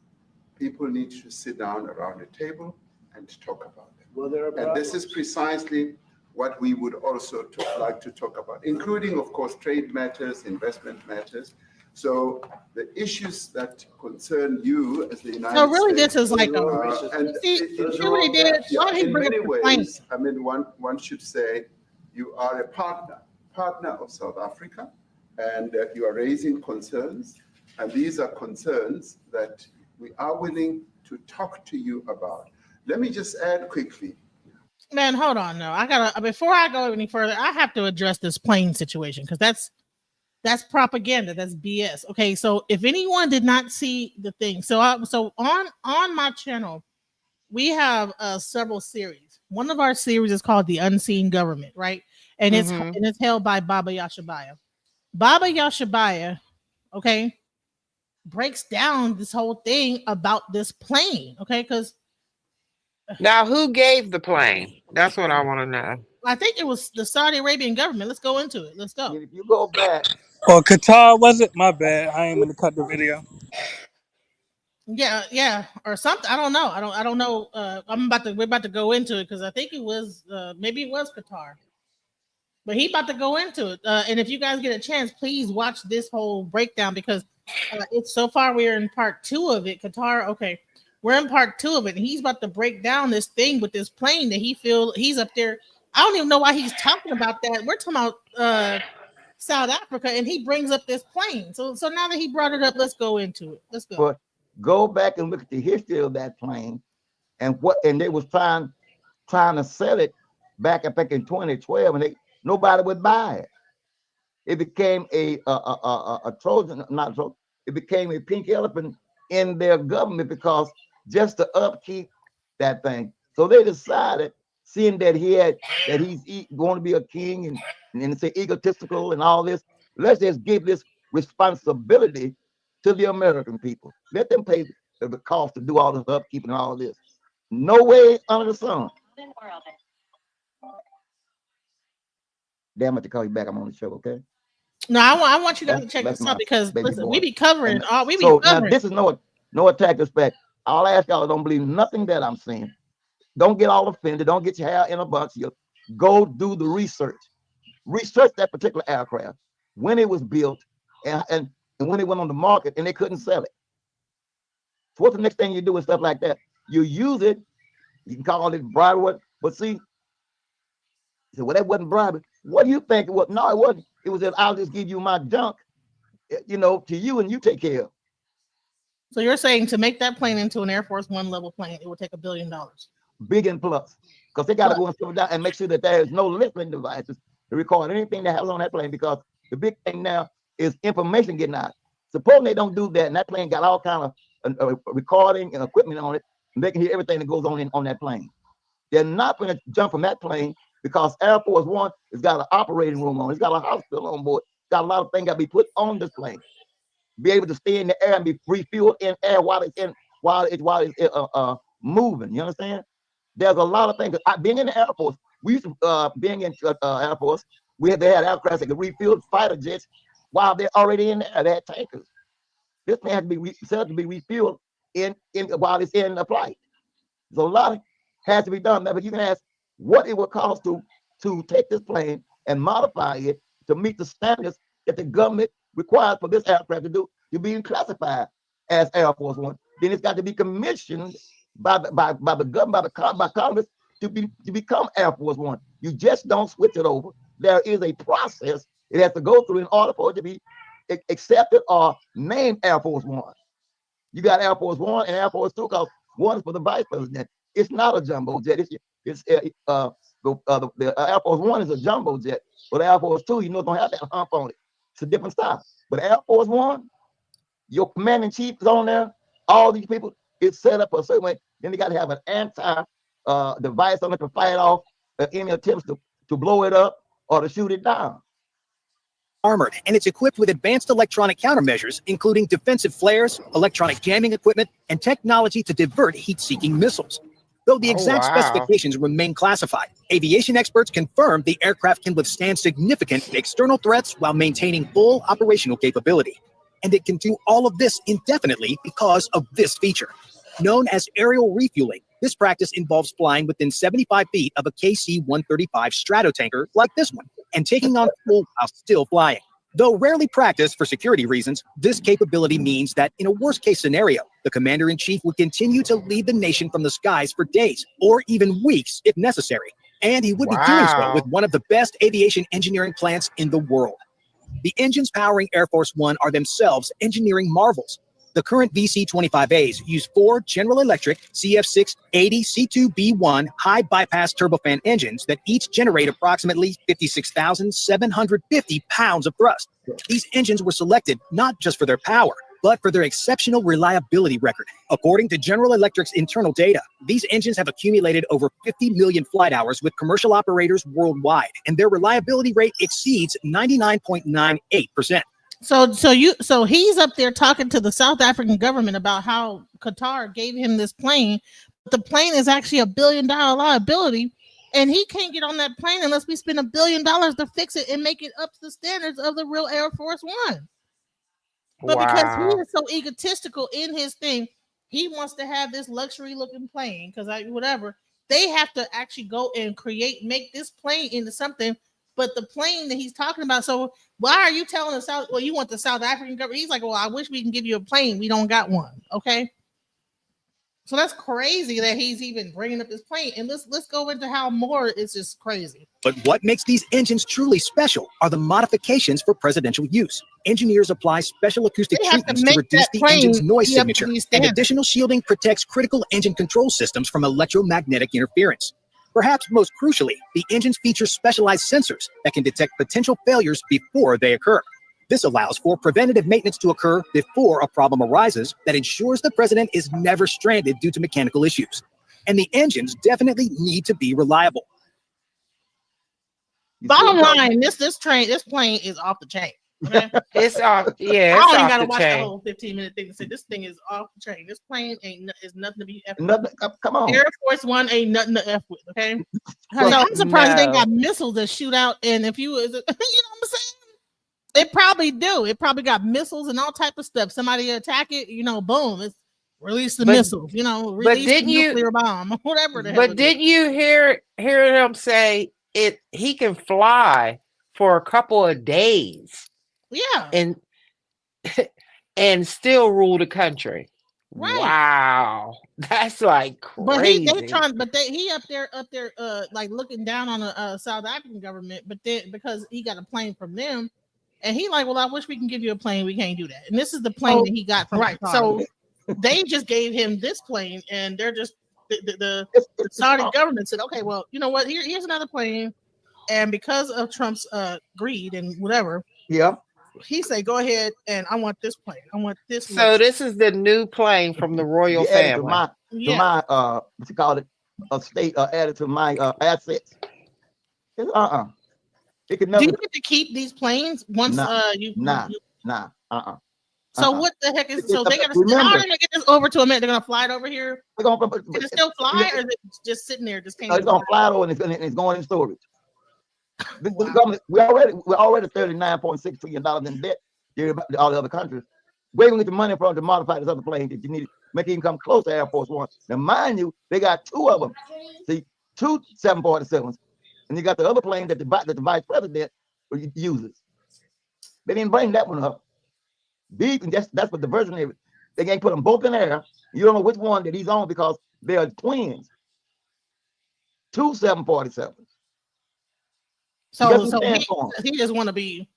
people need to sit down around a table and talk about them.
Well, there are
And this is precisely what we would also like to talk about, including, of course, trade matters, investment matters. So the issues that concern you as the United States.
So really, this is like
and
see what he did? Why did he
in
bring
many
up the plane?
ways, I mean, one should say, You are a partner of South Africa, and you are raising concerns. And these are concerns that we are willing to talk to you about. Let me just add quickly.
Man, hold on. No, I gotta. Before I go any further, I have to address this plane situation because that's propaganda. That's BS. Okay, so if anyone did not see the thing, so on my channel, we have several series. One of our series is called The Unseen Government, right? And it's held by Baba Yashabaya. Baba Yashabaya, okay, breaks down this whole thing about this plane, okay? Because
now, who gave the plane? That's what I want to know.
I think it was the Saudi Arabian government. Let's go into it. Let's go.
If you go back,
Or Qatar, was it? My bad. I ain't gonna cut the video.
Yeah, or something. I don't know. I don't know. We're about to go into it because I think it was maybe it was Qatar. But he about to go into it. And if you guys get a chance, please watch this whole breakdown because it's so far we're in part 2 of it. Qatar, okay. We're in part 2 of it, and he's about to break down this thing with this plane that he's up there. I don't even know why he's talking about that. We're talking about South Africa, and he brings up this plane. So now that he brought it up, let's go into it. Let's go.
but go back and look at the history of that plane and they was trying to sell it back in 2012, and nobody would buy it. It became a Trojan, not a Trojan. It became a pink elephant in their government because just to upkeep that thing. So they decided, seeing that he's going to be a king and it's egotistical and all this, let's just give this responsibility to the American people. Let them pay the cost to do all this upkeep and all this. No way under the sun. Damn it, to call you back. I'm on the show, okay?
No, I want you guys to check this out because listen, we be covering all we be
so
covering.
Now this is no attack respect. I'll ask y'all, don't believe nothing that I'm saying. Don't get all offended. Don't get your hair in a bunch. Go do the research. Research that particular aircraft, when it was built, and when it went on the market, and they couldn't sell it. So what's the next thing you do with stuff like that? You use it. You can call it bribery, but see, so well, that wasn't bribery. What do you think it was? No, it wasn't. It was that I'll just give you my junk, to you, and you take care of.
So you're saying to make that plane into an Air Force One level plane, it would take $1 billion.
Big and plus, because they got to go and slow down and make sure that there is no listening devices to record anything that happens on that plane. Because the big thing now is information getting out. Supposing they don't do that, and that plane got all kind of recording and equipment on it, and they can hear everything that goes on that plane. They're not going to jump from that plane because Air Force One has got an operating room on it. It's got a hospital on board. It's got a lot of things got to be put on this plane. Be able to stay in the air and be refueled in air while it's moving. You understand? There's a lot of things. Being in the Air Force, we used to being in Air Force, they had aircraft that could refuel fighter jets while they're already in the air. They had tankers. This thing has to be set to be refueled while it's in the flight. So a lot has to be done. But you can ask what it would cost to take this plane and modify it to meet the standards that the government requires for this aircraft to be classified as Air Force One. Then it's got to be commissioned by the government, by Congress to become Air Force One. You just don't switch it over. There is a process it has to go through in order for it to be accepted or named Air Force One. You got Air Force One and Air Force Two, because one is for the vice president. It's not a jumbo jet. The Air Force One is a jumbo jet, but Air Force Two, don't have that hump on it. It's a different style. But Air Force One, your commander in chief is on there. All these people, it's set up a certain way. Then they got to have an anti device on it to fight off any attempts to blow it up or to shoot it down.
Armored, and it's equipped with advanced electronic countermeasures, including defensive flares, electronic jamming equipment, and technology to divert heat-seeking missiles. Though the exact specifications remain classified, aviation experts confirm the aircraft can withstand significant external threats while maintaining full operational capability. And it can do all of this indefinitely because of this feature. Known as aerial refueling, this practice involves flying within 75 feet of a KC-135 stratotanker like this one, and taking on fuel while still flying. Though rarely practiced for security reasons, this capability means that in a worst-case scenario, the commander-in-chief would continue to lead the nation from the skies for days or even weeks if necessary. And he would be doing so with one of the best aviation engineering plants in the world. The engines powering Air Force One are themselves engineering marvels. The current VC-25As use 4 General Electric CF6-80 C2B1 high bypass turbofan engines that each generate approximately 56,750 pounds of thrust. These engines were selected not just for their power, but for their exceptional reliability record. According to General Electric's internal data, these engines have accumulated over 50 million flight hours with commercial operators worldwide, and their reliability rate exceeds 99.98%.
So he's up there talking to the South African government about how Qatar gave him this plane. The plane is actually $1 billion liability, and he can't get on that plane unless we spend $1 billion to fix it and make it up to the standards of the real Air Force One. But because he is so egotistical in his thing, he wants to have this luxury looking plane because whatever. They have to actually go and make this plane into something. But the plane that he's talking about, so why are you telling us, well, you want the South African government? He's like, well, I wish we can give you a plane. We don't got one. Okay. So that's crazy that he's even bringing up this plane. And let's go into how more it's just crazy.
But what makes these engines truly special are the modifications for presidential use. Engineers apply special acoustic treatments to reduce the engine's noise signature, and additional shielding protects critical engine control systems from electromagnetic interference. Perhaps most crucially, the engines feature specialized sensors that can detect potential failures before they occur. This allows for preventative maintenance to occur before a problem arises that ensures the president is never stranded due to mechanical issues. And the engines definitely need to be reliable.
Bottom line, this plane is off the chain. Okay?
It's off. Yeah,
I
it's
don't even
off
gotta
the
watch
chain.
the whole 15-minute thing to say this thing is off the chain. This plane is nothing to be F with.
Nothing, come on.
Air Force One ain't nothing to F with. Okay, so I'm surprised they got missiles that shoot out. And if you know what I'm saying, they probably do. It probably got missiles and all type of stuff. Somebody attack it, boom, it's release the missiles. Release the nuclear bomb, whatever the hell.
But did you hear him say it? He can fly for a couple of days.
Yeah,
and still rule the country.
Right.
Wow, that's like crazy.
But he up there, like looking down on the South African government. But then because he got a plane from them, and he like, well, I wish we can give you a plane. We can't do that. And this is the plane that he got from Qatar. So they just gave him this plane, and they're just the Saudi government said, okay, well, you know what? Here's another plane, and because of Trump's greed and whatever, he said, go ahead, and I want this plane. I want this.
So this is the new plane from the royal family.
To my what you call it, a state added to my assets. It could never.
Do you get to keep these planes once So what the heck is so they gotta how are they gonna get this over to America? They're gonna fly it over here? Can it still fly or is it just sitting there? Just
it's gonna fly over and it's going in storage. Wow. We're already $39.6 trillion in debt to all the other countries. Where we get the money from to modify this other plane that you need to make it even come close to Air Force One? Now, mind you, they got 2 of them. See, 2 747s, and you got the other plane that the vice president uses. They didn't bring that one up. That's what the version is. They can't put them both in there. You don't know which one that he's on because they are twins. 2 747s.
So he just want to be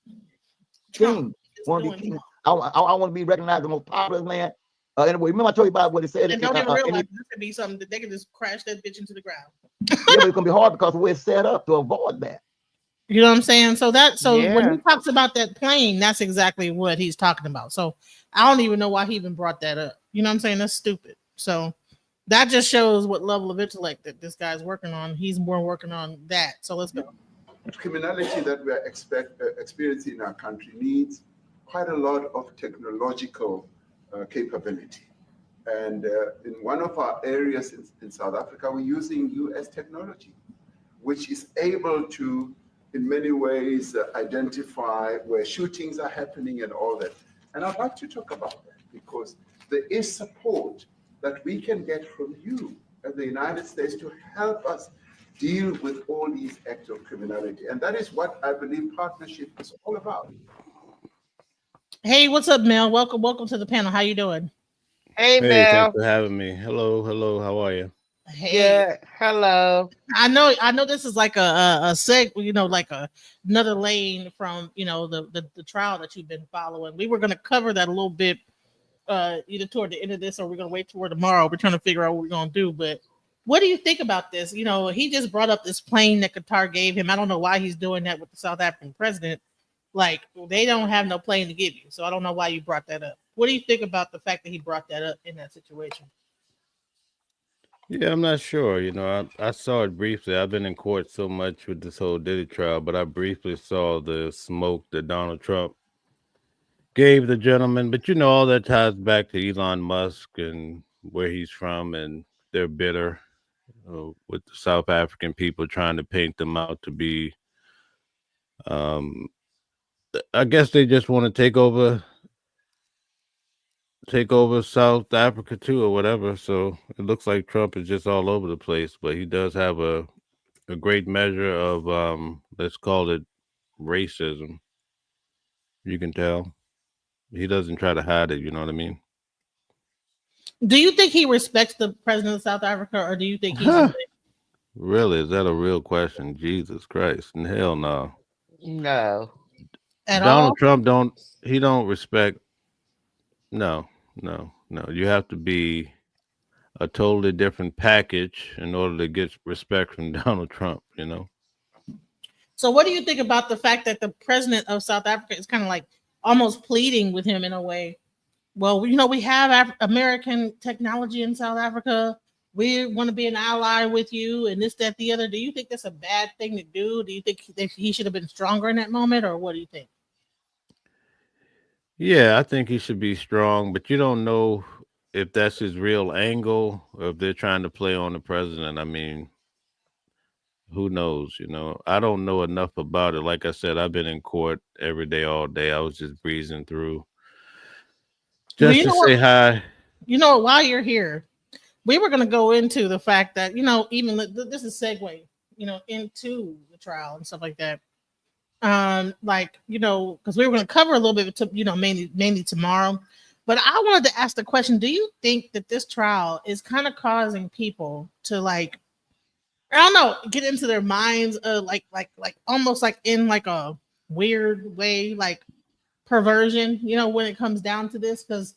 king. Want to be king. I want to be recognized the most popular man. Anyway, remember I told you about what he said.
And don't even realize this could be something that they can just crash that bitch into the ground.
Yeah, but it's gonna be hard because we're set up to avoid that.
You know what I'm saying? So when he talks about that plane, that's exactly what he's talking about. So I don't even know why he even brought that up. You know what I'm saying? That's stupid. So that just shows what level of intellect that this guy's working on. He's more working on that. So let's go.
Criminality that we are experiencing in our country needs quite a lot of technological capability. And in one of our areas in South Africa, we're using US technology, which is able to, in many ways, identify where shootings are happening and all that. And I'd like to talk about that because there is support that we can get from you as the United States to help us deal with all these acts of criminality. And that is what I believe partnership is all about.
Hey, what's up, Mel? Welcome to the panel. How you doing?
Hey, Mel.
Thanks for having me. Hello, how are you?
Hey,
Yeah, hello.
I know this is like a seg, like another lane from the trial that you've been following. We were going to cover that a little bit, either toward the end of this or we're going to wait toward tomorrow. We're trying to figure out what we're going to do. But what do you think about this? He just brought up this plane that Qatar gave him. I don't know why he's doing that with the South African president. Like, they don't have no plane to give you, so I don't know why you brought that up. What do you think about the fact that he brought that up in that situation?
Yeah, I'm not sure. I saw it briefly. I've been in court so much with this whole Diddy trial, but I briefly saw the smoke that Donald Trump gave the gentleman. But all that ties back to Elon Musk and where he's from, and they're bitter with the South African people trying to paint them out to be. Um, I guess they just want to take over South Africa too, or whatever. So it looks like Trump is just all over the place, but he does have a great measure of let's call it racism. You can tell he doesn't try to hide it. You know what I mean?
Do you think he respects the president of South Africa, or do you think he's
Huh. Really? Is that a real question? Jesus Christ! And hell no.
No.
at
Donald
all?
Trump don't respect. No, no, no. You have to be a totally different package in order to get respect from Donald Trump.
So, what do you think about the fact that the president of South Africa is kind of like almost pleading with him in a way? Well, we have American technology in South Africa. We want to be an ally with you, and this, that, the other. Do you think that's a bad thing to do? Do you think that he should have been stronger in that moment, or what do you think?
Yeah, I think he should be strong, but you don't know if that's his real angle or if they're trying to play on the president. I mean, who knows? I don't know enough about it. Like I said, I've been in court every day, all day. I was just breezing through
Well,
just to say hi.
while you're here, we were going to go into the fact that even this is segue, into the trial and stuff like that. Like because we were going to cover a little bit, mainly tomorrow. But I wanted to ask the question: do you think that this trial is kind of causing people to, like, I don't know, get into their minds, like almost like in like a weird way, like perversion, when it comes down to this, because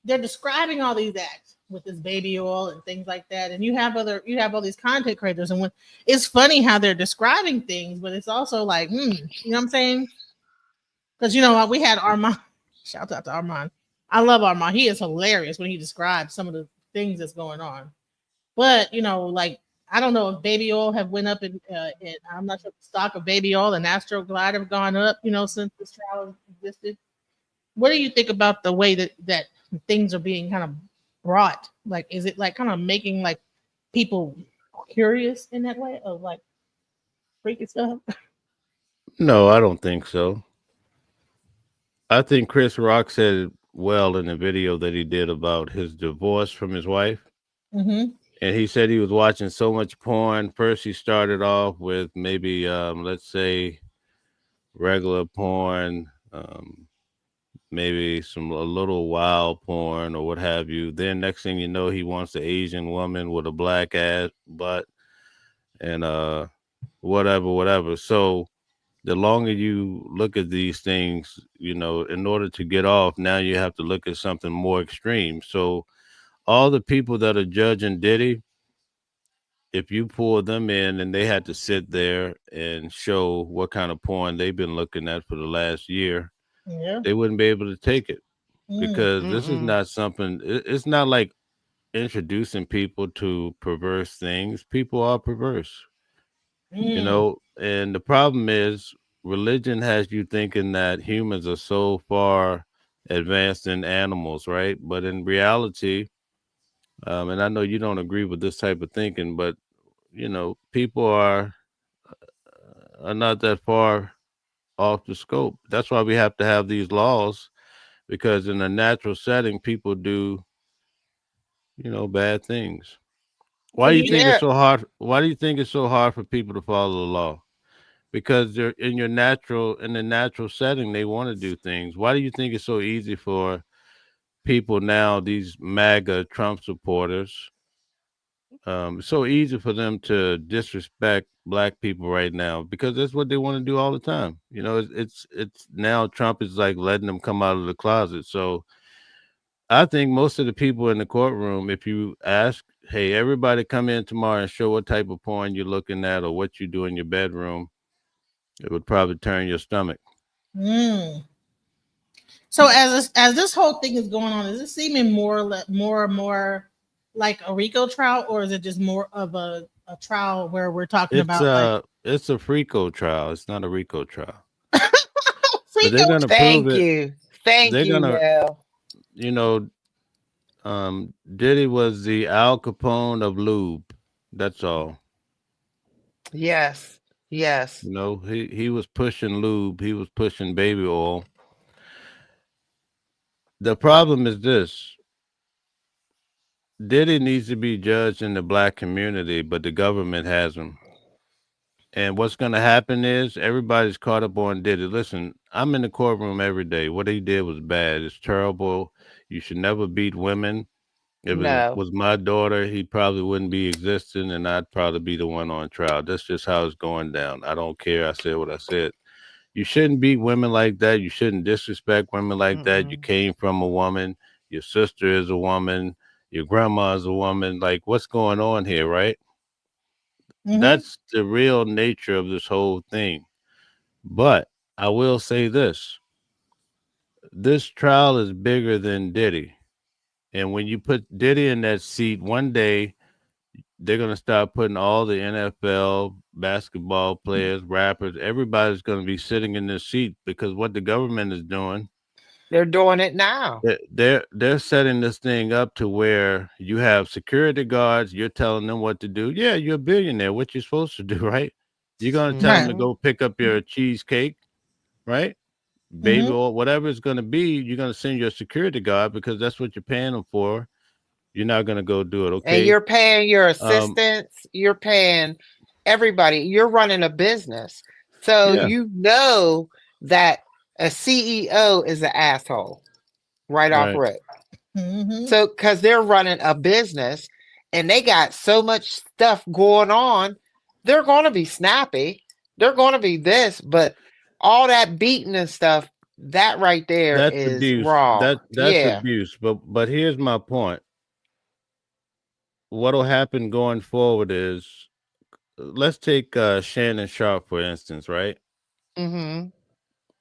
they're describing all these acts with this baby oil and things like that, and you have all these content creators, and when it's funny how they're describing things, but it's also like, you know what I'm saying? Because we had Armand. Shout out to Armand. I love Armand. He is hilarious when he describes some of the things that's going on. But like, I don't know if baby oil have went up in I'm not sure if the stock of baby oil and Astro Glide have gone up, since this trial existed. What do you think about the way that things are being kind of brought? Like, is it like kind of making like people curious in that way of like freaky stuff?
No, I don't think so. I think Chris Rock said it well in the video that he did about his divorce from his wife.
Mm-hmm.
And he said he was watching so much porn. First, he started off with maybe, let's say, regular porn, maybe a little wild porn or what have you. Then next thing you know, he wants an Asian woman with a black ass butt and whatever. So the longer you look at these things, in order to get off, now you have to look at something more extreme. So all the people that are judging Diddy, if you pull them in and they had to sit there and show what kind of porn they've been looking at for the last year,
Yeah.
they wouldn't be able to take it because this is
Mm-mm.
not something, it's not like introducing people to perverse things. People are perverse,
Mm.
and the problem is religion has you thinking that humans are so far advanced in animals, right? But in reality, and I know you don't agree with this type of thinking, but people are not that far off the scope. That's why we have to have these laws because in a natural setting, people do, bad things. Why
So
do
do
you
you
think it's
Yeah.
so hard? Why do you think it's so hard for people to follow the law? Because they're in the natural setting, they want to do things. Why do you think it's so easy for people now, these MAGA Trump supporters, so easy for them to disrespect black people right now because that's what they want to do all the time. You know, it's now Trump is like letting them come out of the closet. So I think most of the people in the courtroom, if you ask, hey, everybody come in tomorrow and show what type of porn you're looking at or what you do in your bedroom, it would probably turn your stomach.
Mm. So as this whole thing is going on, is it seeming more like a RICO trial, or is it just more of a trial where we're talking about like
It's a FRICO trial. It's not a RICO trial. But
RICO?
they're gonna prove
Thank
it.
you. Thank
They're
you,
gonna,
Mel.
you know, Diddy was the Al Capone of lube. That's all.
Yes. Yes.
You know, he was pushing lube. He was pushing baby oil. The problem is this: Diddy needs to be judged in the black community, but the government has him. And what's going to happen is everybody's caught up on Diddy. Listen, I'm in the courtroom every day. What he did was bad. It's terrible. You should never beat women. If it
No.
was my daughter, he probably wouldn't be existing, and I'd probably be the one on trial. That's just how it's going down. I don't care. I said what I said. You shouldn't beat women like that. You shouldn't disrespect women like that. You
Mm-mm.
came from a woman. Your sister is a woman. Your grandma is a woman. Like, what's going on here, right?
Mm-hmm.
That's the real nature of this whole thing. But I will say this trial is bigger than Diddy. And when you put Diddy in that seat one day, they're going to start putting all the NFL, basketball players, rappers, everybody's going to be sitting in this seat because what the government is doing,
They're doing it now.
they're setting this thing up to where you have security guards, you're telling them what to do. Yeah, you're a billionaire. What you're supposed to do, right? You're going to tell them
Right.
to
Mm-hmm.
go pick up your cheesecake, right? Baby
Mm-hmm.
or whatever it's going to be, you're going to send your security guard because that's what you're paying them for. You're not going to go do it,
And
okay?
you're paying your
Um,
assistants, you're paying everybody. You're running a business. So
yeah,
you know that a CEO is an asshole right off
right.
rip.
Mm-hmm.
So because they're running a business and they got so much stuff going on, they're going to be snappy. They're going to be this, but all that beating and stuff, that right there
That's
is
abuse.
wrong.
That's
Yeah.
abuse. But here's my point. What'll happen going forward is let's take Shannon Sharp for instance, right?
Mm-hmm.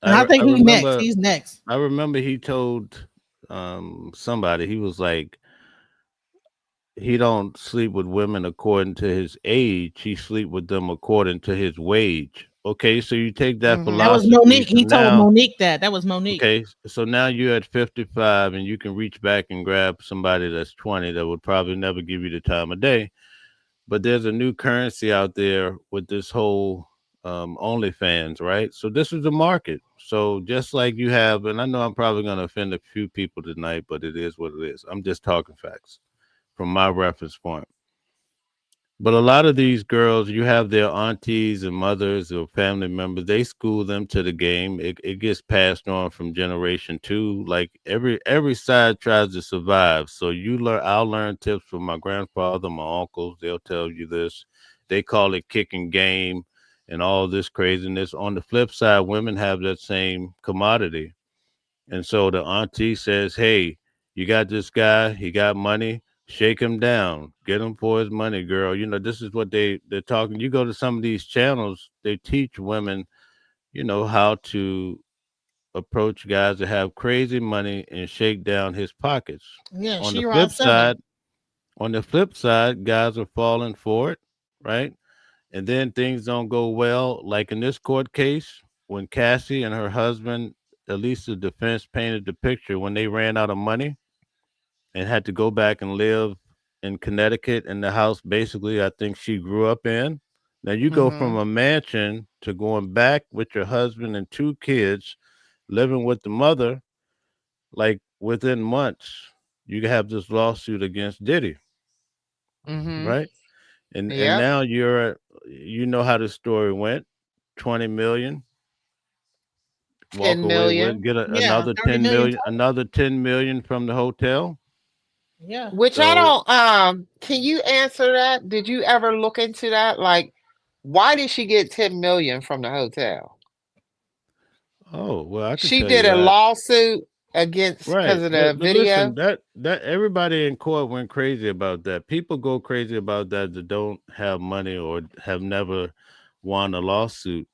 And I
I
think he next.
remember
He's next.
he told somebody he was like he don't sleep with women according to his age. He sleep with them according to his wage. Okay, so you take that
That
Mm-hmm.
was
philosophy.
Monique.
So
He told
now,
Monique that. That was Monique.
okay, so now you're at 55 and you can reach back and grab somebody that's 20 that would probably never give you the time of day. But there's a new currency out there with this whole OnlyFans, right? So this is the market. So just like you have, and I know I'm probably going to offend a few people tonight, but it is what it is. I'm just talking facts from my reference point. But a lot of these girls, you have their aunties and mothers or family members, they school them to the game. It gets passed on from generation two. Like every side tries to survive. So I'll learn tips from my grandfather, my uncles, they'll tell you this. They call it kicking game and all this craziness. On the flip side, women have that same commodity. And so the auntie says, hey, you got this guy, he got money, shake him down, get him for his money, girl. You know, this is what they're talking. You go to some of these channels, they teach women, how to approach guys that have crazy money and shake down his pockets.
Yeah,
On the
she
flip
Rod 7.
side, guys are falling for it, right? And then things don't go well. Like in this court case, when Cassie and her husband, at least the defense painted the picture, when they ran out of money and had to go back and live in Connecticut in the house, basically, I think she grew up in. Now you go from
Mm-hmm.
a mansion to going back with your husband and two kids, living with the mother, like within months, you have this lawsuit against Diddy,
Mm-hmm.
right? And
Yep.
now you know how the story went. 20 million, walk
10
away with,
million.
get
Yeah,
another
30
10
million
million,
total.
another 10 million from the hotel.
Yeah.
Which I
So,
don't can you answer that? Did you ever look into that? Like, why did she get 10 million from the hotel?
oh well, I can
She
tell you
did a
that.
lawsuit against because
Right,
of the
but listen,
video.
that everybody in court went crazy about that. People go crazy about that don't have money or have never won a lawsuit.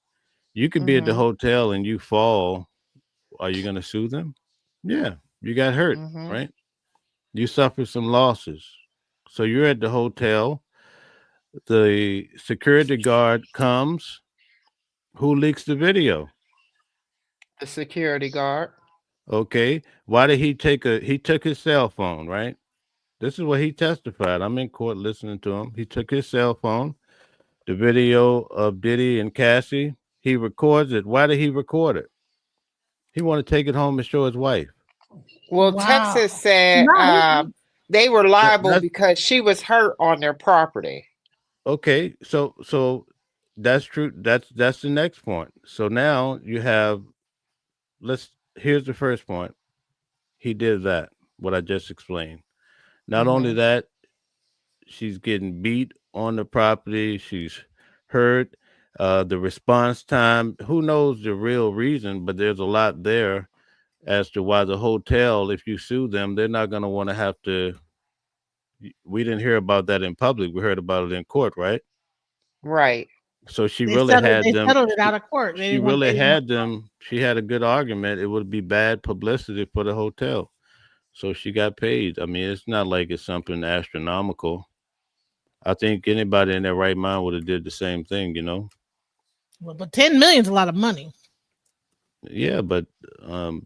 You could be at the
Mhm.
hotel and you fall. Are you going to sue them? Yeah, you got hurt,
Mhm.
right? You suffered some losses. So you're at the hotel. The security guard comes. Who leaks the video?
The security guard.
Okay. Why did he take a? He took his cell phone, right? This is what he testified. I'm in court listening to him. He took his cell phone, the video of Diddy and Cassie. He records it. Why did he record it? He wanted to take it home and show his wife.
Well,
Wow.
Texas said
No, he
they were liable
That's
because she was hurt on their property.
okay. So that's true. That's the next point. So now you have let's here's the first point. He did that. What I just explained. Not only
Mhm.
that, she's getting beat on the property. She's hurt. The response time, who knows the real reason, but there's a lot there as to why the hotel, if you sue them, they're not going to want to have to. We didn't hear about that in public. We heard about it in court, right?
Right.
So she
they
really
settled
had
they
them.
settled it out of court. They
She
didn't want
really
they didn't want
had them. She had a good argument. It would be bad publicity for the hotel. So she got paid. I mean, it's not like it's something astronomical. I think anybody in their right mind would have did the same thing, you know.
well, but 10 million is a lot of money.
Yeah, but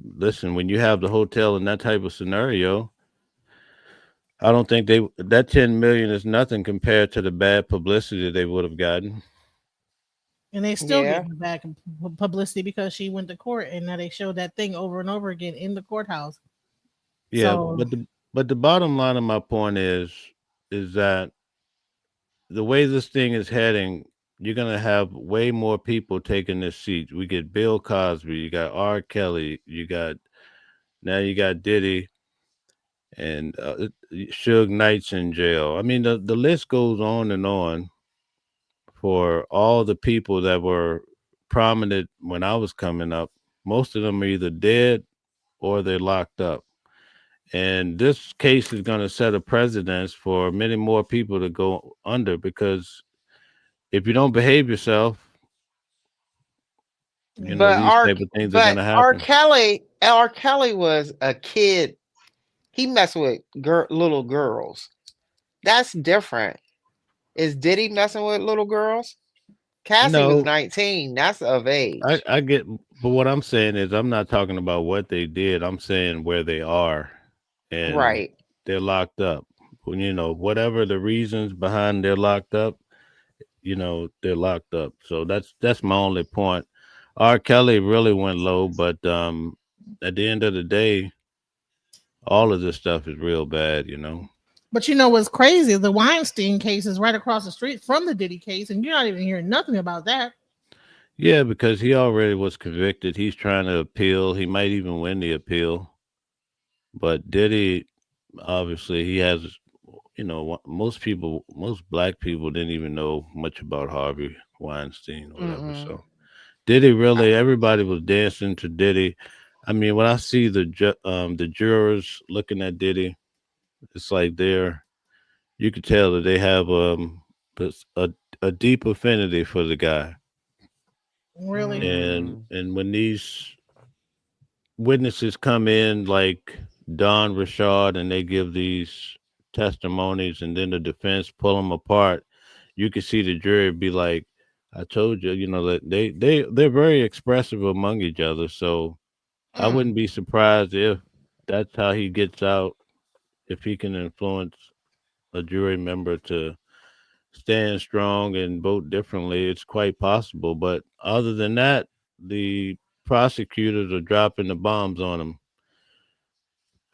listen, when you have the hotel in that type of scenario, I don't think that 10 million is nothing compared to the bad publicity they would have gotten.
And they still
Yeah.
getting back publicity because she went to court and now they showed that thing over and over again in the courthouse.
Yeah,
So
but the bottom line of my point is that the way this thing is heading, you're gonna have way more people taking this seat. We get Bill Cosby, you got R. Kelly, you got Diddy, and Suge Knight's in jail. I mean, the list goes on and on for all the people that were prominent when I was coming up. Most of them are either dead or they're locked up. And this case is going to set a precedence for many more people to go under because if you don't behave yourself,
But
these type of things are going to happen.
R. Kelly was a kid. He messed with little girls. That's different. Is Diddy messing with little girls? Cassie was
No,
19. That's of age.
I get, but what I'm saying is I'm not talking about what they did. I'm saying where they are, and
Right.
they're locked up. Whatever the reasons behind they're locked up, they're locked up. So that's my only point. R. Kelly really went low, but at the end of the day, all of this stuff is real bad.
but you know what's crazy? The Weinstein case is right across the street from the Diddy case, and you're not even hearing nothing about that.
Yeah, because he already was convicted. He's trying to appeal. He might even win the appeal. But Diddy, obviously, he has, most black people didn't even know much about Harvey Weinstein or whatever.
Mm-mm.
So Diddy really, everybody was dancing to Diddy. I mean, when I see the jurors looking at Diddy, it's like you could tell that they have a deep affinity for the guy.
Really?
And when these witnesses come in like Don Richard and they give these testimonies and then the defense pull them apart, you can see the jury be like, I told you, that they're very expressive among each other. So I
Mm.
wouldn't be surprised if that's how he gets out, if he can influence a jury member to stand strong and vote differently. It's quite possible. But other than that, the prosecutors are dropping the bombs on him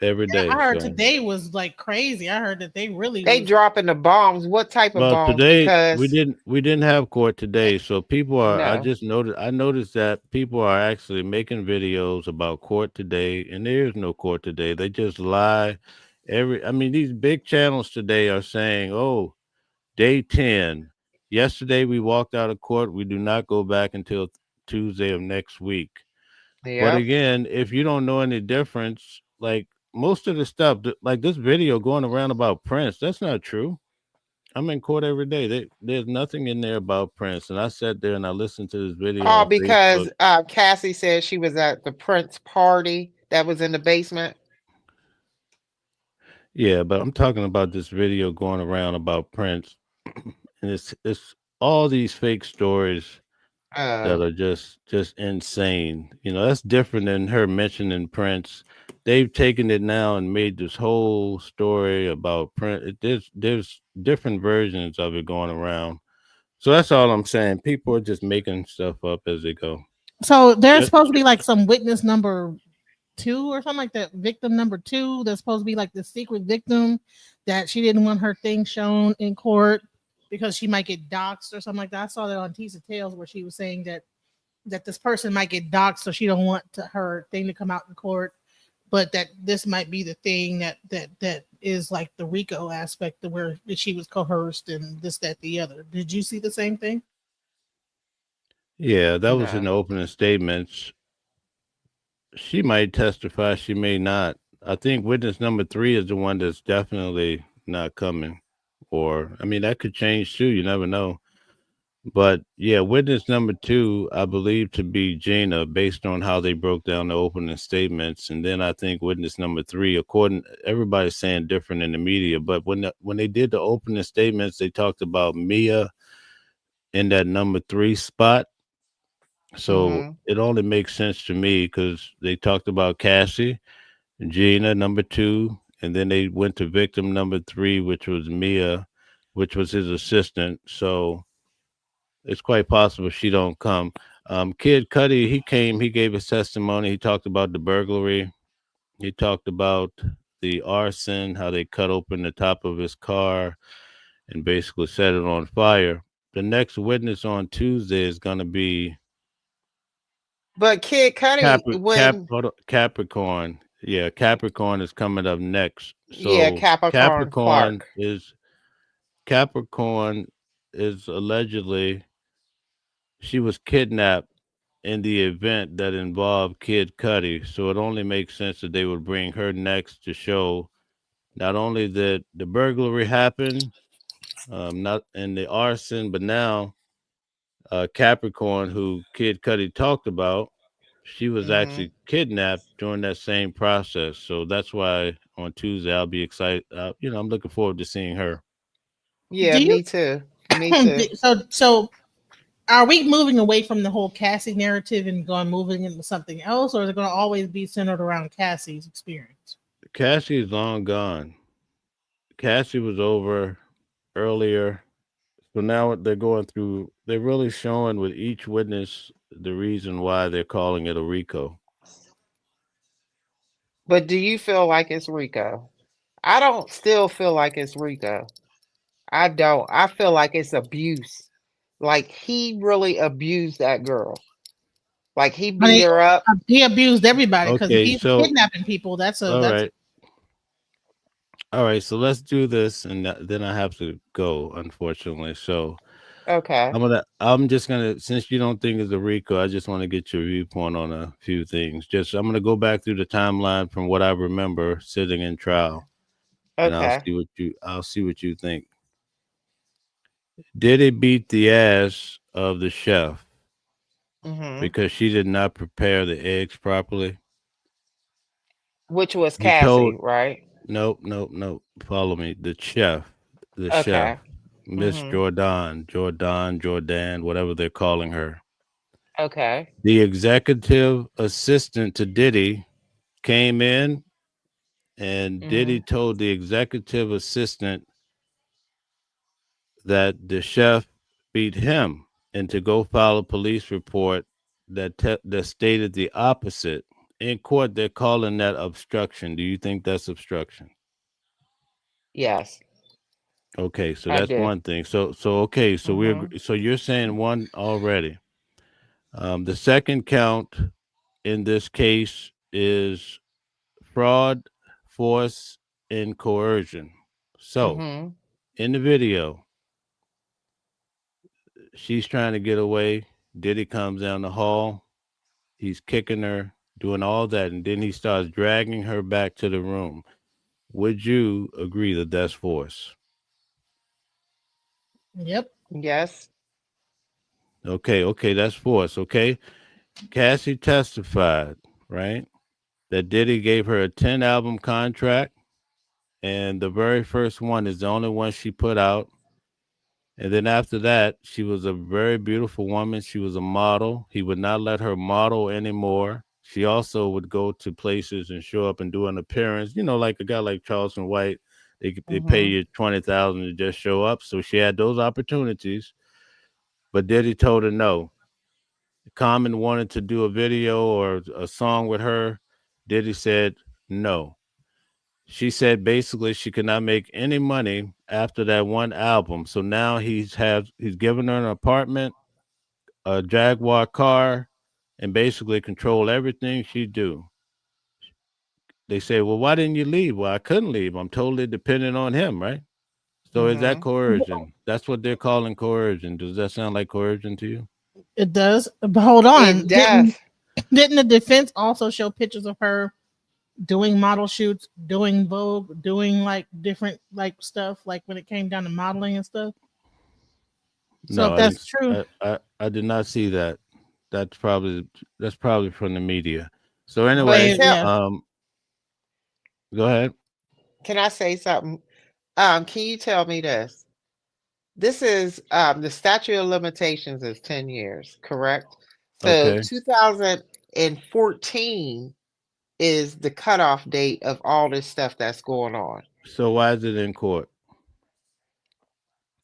every
Yeah,
day.
I heard
So,
today was like crazy. I heard that they really
They
was.
dropping the bombs. What type of
well,
bombs?
today
Because
we didn't have court today, so people are.
no.
I noticed that people are actually making videos about court today, and there is no court today. They just lie I mean, these big channels today are saying, "Oh, day 10. Yesterday we walked out of court. We do not go back until Tuesday of next week." But
Yep.
again, if you don't know any difference, like most of the stuff, like this video going around about Prince, that's not true. I'm in court every day. There's nothing in there about Prince. And I sat there and I listened to this video
All
on Facebook.
because Cassie said she was at the Prince party that was in the basement.
Yeah, but I'm talking about this video going around about Prince. And it's all these fake stories that
Oh.
are just insane. That's different than her mentioning Prince. They've taken it now and made this whole story about Prince. There's different versions of it going around. So that's all I'm saying. People are just making stuff up as they go.
So there's
Yeah.
supposed to be like some witness number 2 or something like that. Victim number 2. That's supposed to be like the secret victim that she didn't want her thing shown in court because she might get doxxed or something like that. I saw that on Tisa Tales where she was saying that this person might get doxxed, so she don't want her thing to come out in court, but that this might be the thing that is like the RICO aspect of where she was coerced and this, that, the other. Did you see the same thing?
Yeah, that was in
No.
the opening statements. She might testify, she may not. I think witness number 3 is the one that's definitely not coming. Or, I mean, that could change too. You never know. But yeah, witness number 2, I believe to be Gina, based on how they broke down the opening statements. And then I think witness number 3, according everybody's saying different in the media, but when they did the opening statements, they talked about Mia in that number 3 spot. So
Mm-hmm.
it only makes sense to me because they talked about Cassie, Gina number 2, and then they went to victim number 3, which was Mia, which was his assistant. So it's quite possible she don't come. Kid Cudi, he came, he gave his testimony. He talked about the burglary. He talked about the arson, how they cut open the top of his car and basically set it on fire. The next witness on Tuesday is going to be
But Kid Cudi, when
Capricorn. Yeah, Capricorn is coming up next.
yeah,
So
Capricorn Clark.
Capricorn is allegedly she was kidnapped in the event that involved Kid Cudi. So it only makes sense that they would bring her next to show not only that the burglary happened, not in the arson, but now Capricorn, who Kid Cudi talked about, she was
Mm-hmm.
actually kidnapped during that same process. So that's why on Tuesday I'll be excited. I'm looking forward to seeing her.
Yeah,
Do you
me too. Me too.
so are we moving away from the whole Cassie narrative and going moving into something else, or is it going to always be centered around Cassie's experience?
Cassie is long gone. Cassie was over earlier. So now they're going through, they're really showing with each witness the reason why they're calling it a RICO.
But do you feel like it's Rico? I don't still feel like it's Rico. I don't. I feel like it's abuse. Like he really abused that girl. Like he
I
beat
mean,
her up.
he abused everybody because if
Okay,
he's
so
kidnapping people, that's a
all
that's
right. All right, so let's do this and then I have to go, unfortunately. So
Okay.
I'm just gonna, since you don't think it's a RICO, I just want to get your viewpoint on a few things. Just I'm gonna go back through the timeline from what I remember sitting in trial, and
Okay.
I'll see what you think. Did it beat the ass of the chef
Mm-hmm.
because she did not prepare the eggs properly?
Which was
He told
Cassie, right?
nope, nope, nope. Follow me. The chef,
Okay.
Miss
Mm-hmm.
Jordan, whatever they're calling her.
Okay.
The executive assistant to Diddy came in, and Diddy
Mm-hmm.
told the executive assistant that the chef beat him and to go file a police report that stated the opposite. In court, they're calling that obstruction. Do you think that's obstruction?
Yes,
Okay, so
I
that's
do.
one thing. So
Mm-hmm.
so you're saying one already. The second count in this case is fraud, force, in coercion. So
Mm-hmm.
in the video, she's trying to get away. Diddy comes down the hall. He's kicking her, doing all that, and then he starts dragging her back to the room. Would you agree that that's force?
Yep.
Yes.
Okay, that's force. Okay, Cassie testified, right, that Diddy gave her a 10 album contract, and the very first one is the only one she put out. And then after that, she was a very beautiful woman. She was a model. He would not let her model anymore. She also would go to places and show up and do an appearance. Like a guy like Charleston White, they pay
Mm-hmm.
you 20,000 to just show up. So she had those opportunities, but Diddy told her no. Common wanted to do a video or a song with her. Diddy said no. She said basically she could not make any money after that one album. So now he's given her an apartment, a Jaguar car, and basically control everything she do. They say, well, why didn't you leave? Well, I couldn't leave. I'm totally dependent on him, right? So is that
Mm-hmm.
coercion? That's what they're calling coercion. Does that sound like coercion to you?
It does. But hold
It
on.
does.
Didn't the defense also show pictures of her doing model shoots, doing Vogue, doing like different like stuff, like when it came down to modeling and stuff? So
No,
if
I
that's
didn't.
true,
I did not see that. That's probably from the media. So
But
anyway,
tell,
yeah.
go ahead.
can I say something? Can you tell me this? This is the statute of limitations is 10 years, correct? So
Okay.
2014 is the cutoff date of all this stuff that's going on.
So why is it in court?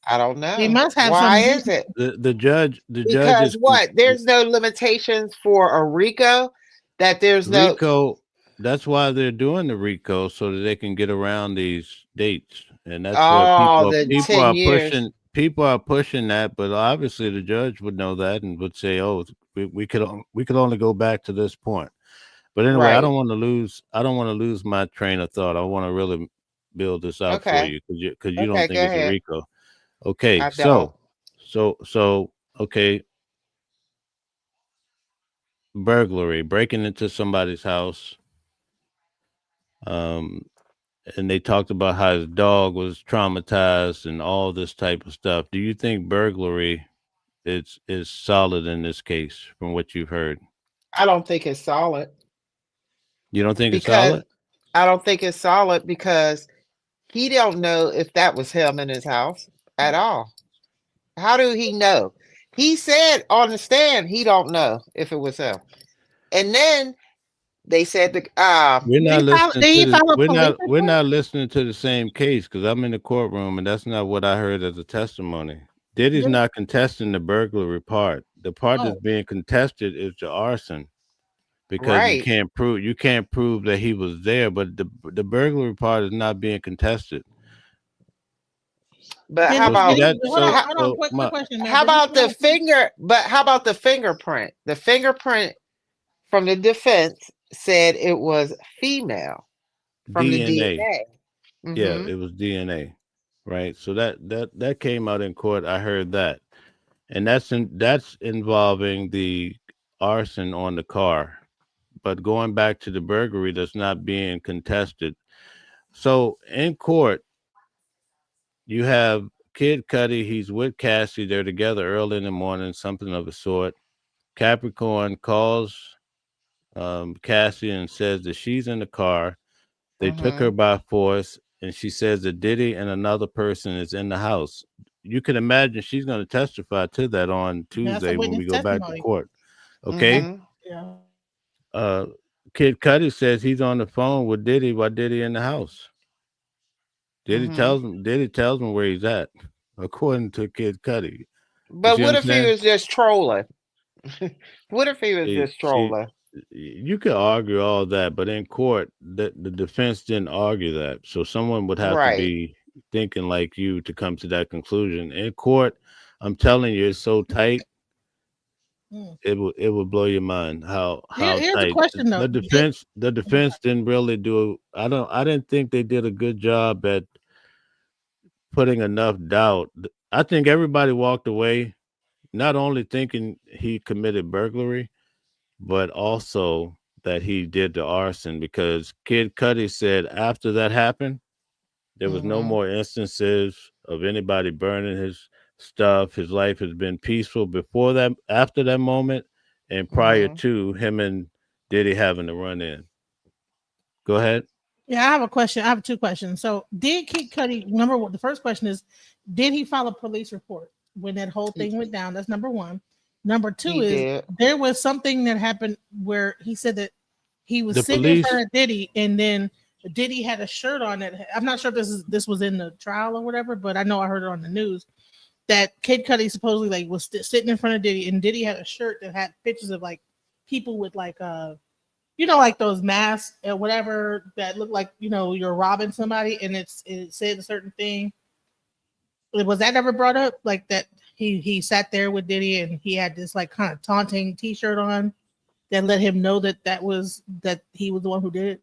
I don't
He
know.
must have
Why
something to
is
do.
it?
The judge
Because
is
what? There's no limitations for a RICO, that there's no.
RICO. That's why they're doing the RICO so that they can get around these dates, and that's what
Oh,
people
the
people
10
are
years.
pushing. People are pushing that, but obviously the judge would know that and would say, "Oh, we could only go back to this point." But anyway, I
Right.
don't want to lose. I don't want to lose my train of thought. I want to really build this out for
Okay.
you because you don't
Okay,
think
go
it's a
ahead.
RICO. Okay,
I don't.
so okay, burglary, breaking into somebody's house. Um, and they talked about how his dog was traumatized and all this type of stuff. Do you think burglary is solid in this case from what you've heard?
I don't think it's solid
You don't think it's
because
solid?
I don't think it's solid because he don't know if that was him in his house at all. How do he know? He said on the stand he don't know if it was him. And then they said
We're
Did
not
he file?
listening
Did
to
he
the
file a police
we're
report?
not listening to the same case because I'm in the courtroom and that's not what I heard as a testimony. Diddy's
Did,
not contesting the burglary part. The part that's
oh,
being contested is the arson because you
right.
can't prove that he was there, but the burglary part is not being contested.
But
did
how
he?
So
Did
see
about
he?
that
Hold on,
so
how,
hold on.
so
Quick
my
question, man.
how
Did he
about the
file a police?
finger but how about the fingerprint? The fingerprint from the defense said it was female from the
DNA.
DNA.
Yeah,
Mm-hmm.
it was DNA. Right. So that came out in court. I heard that. And that's involving the arson on the car. But going back to the burglary that's not being contested. So in court, you have Kid Cudi, he's with Cassie, they're together early in the morning, something of a sort. Capricorn calls Cassie and says that she's in the car. They took
Mm-hmm.
her by force, and she says that Diddy and another person is in the house. You can imagine she's going to testify to that on
That's a
Tuesday when
witness
we go back to
testimony.
court. Okay.
Mm-hmm.
Yeah.
Uh, Kid Cudi says he's on the phone with Diddy while Diddy in the house. Diddy
Mm-hmm.
tells him. Diddy tells him where he's at, according to Kid Cudi. You
But
see what
what
I'm
if he
saying?
was just trolling? What if he was just
See,
trolling?
you could argue all that, but in court, the defense didn't argue that. So someone would have to
Right.
be thinking like you to come to that conclusion. In court, I'm telling you, it's so tight. it would blow your mind how
Here's a
tight
question though.
the defense didn't really do. I didn't think they did a good job at putting enough doubt. I think everybody walked away not only thinking he committed burglary, but also that he did the arson, because Kid Cudi said after that happened, there was no
Mm-hmm.
more instances of anybody burning his stuff. His life has been peaceful before that, after that moment, and prior
Mm-hmm.
to him and Diddy having to run in. Go ahead.
Yeah, I have a question. I have two questions. So, did Kid Cudi? Number one, the first question is, did he file a police report when that whole thing went down? That's number one. Number two
He
is
did.
there was something that happened where he said that he was
The
sitting in
police,
front of Diddy, and then Diddy had a shirt on that. I'm not sure if this was in the trial or whatever, but I know I heard it on the news that Kid Cudi supposedly like was sitting in front of Diddy, and Diddy had a shirt that had pictures of like people with like like those masks or whatever that look like you're robbing somebody, and it said a certain thing. Was that ever brought up? Like that he sat there with Diddy and he had this like kind of taunting T-shirt on that let him know that he was the one who did it.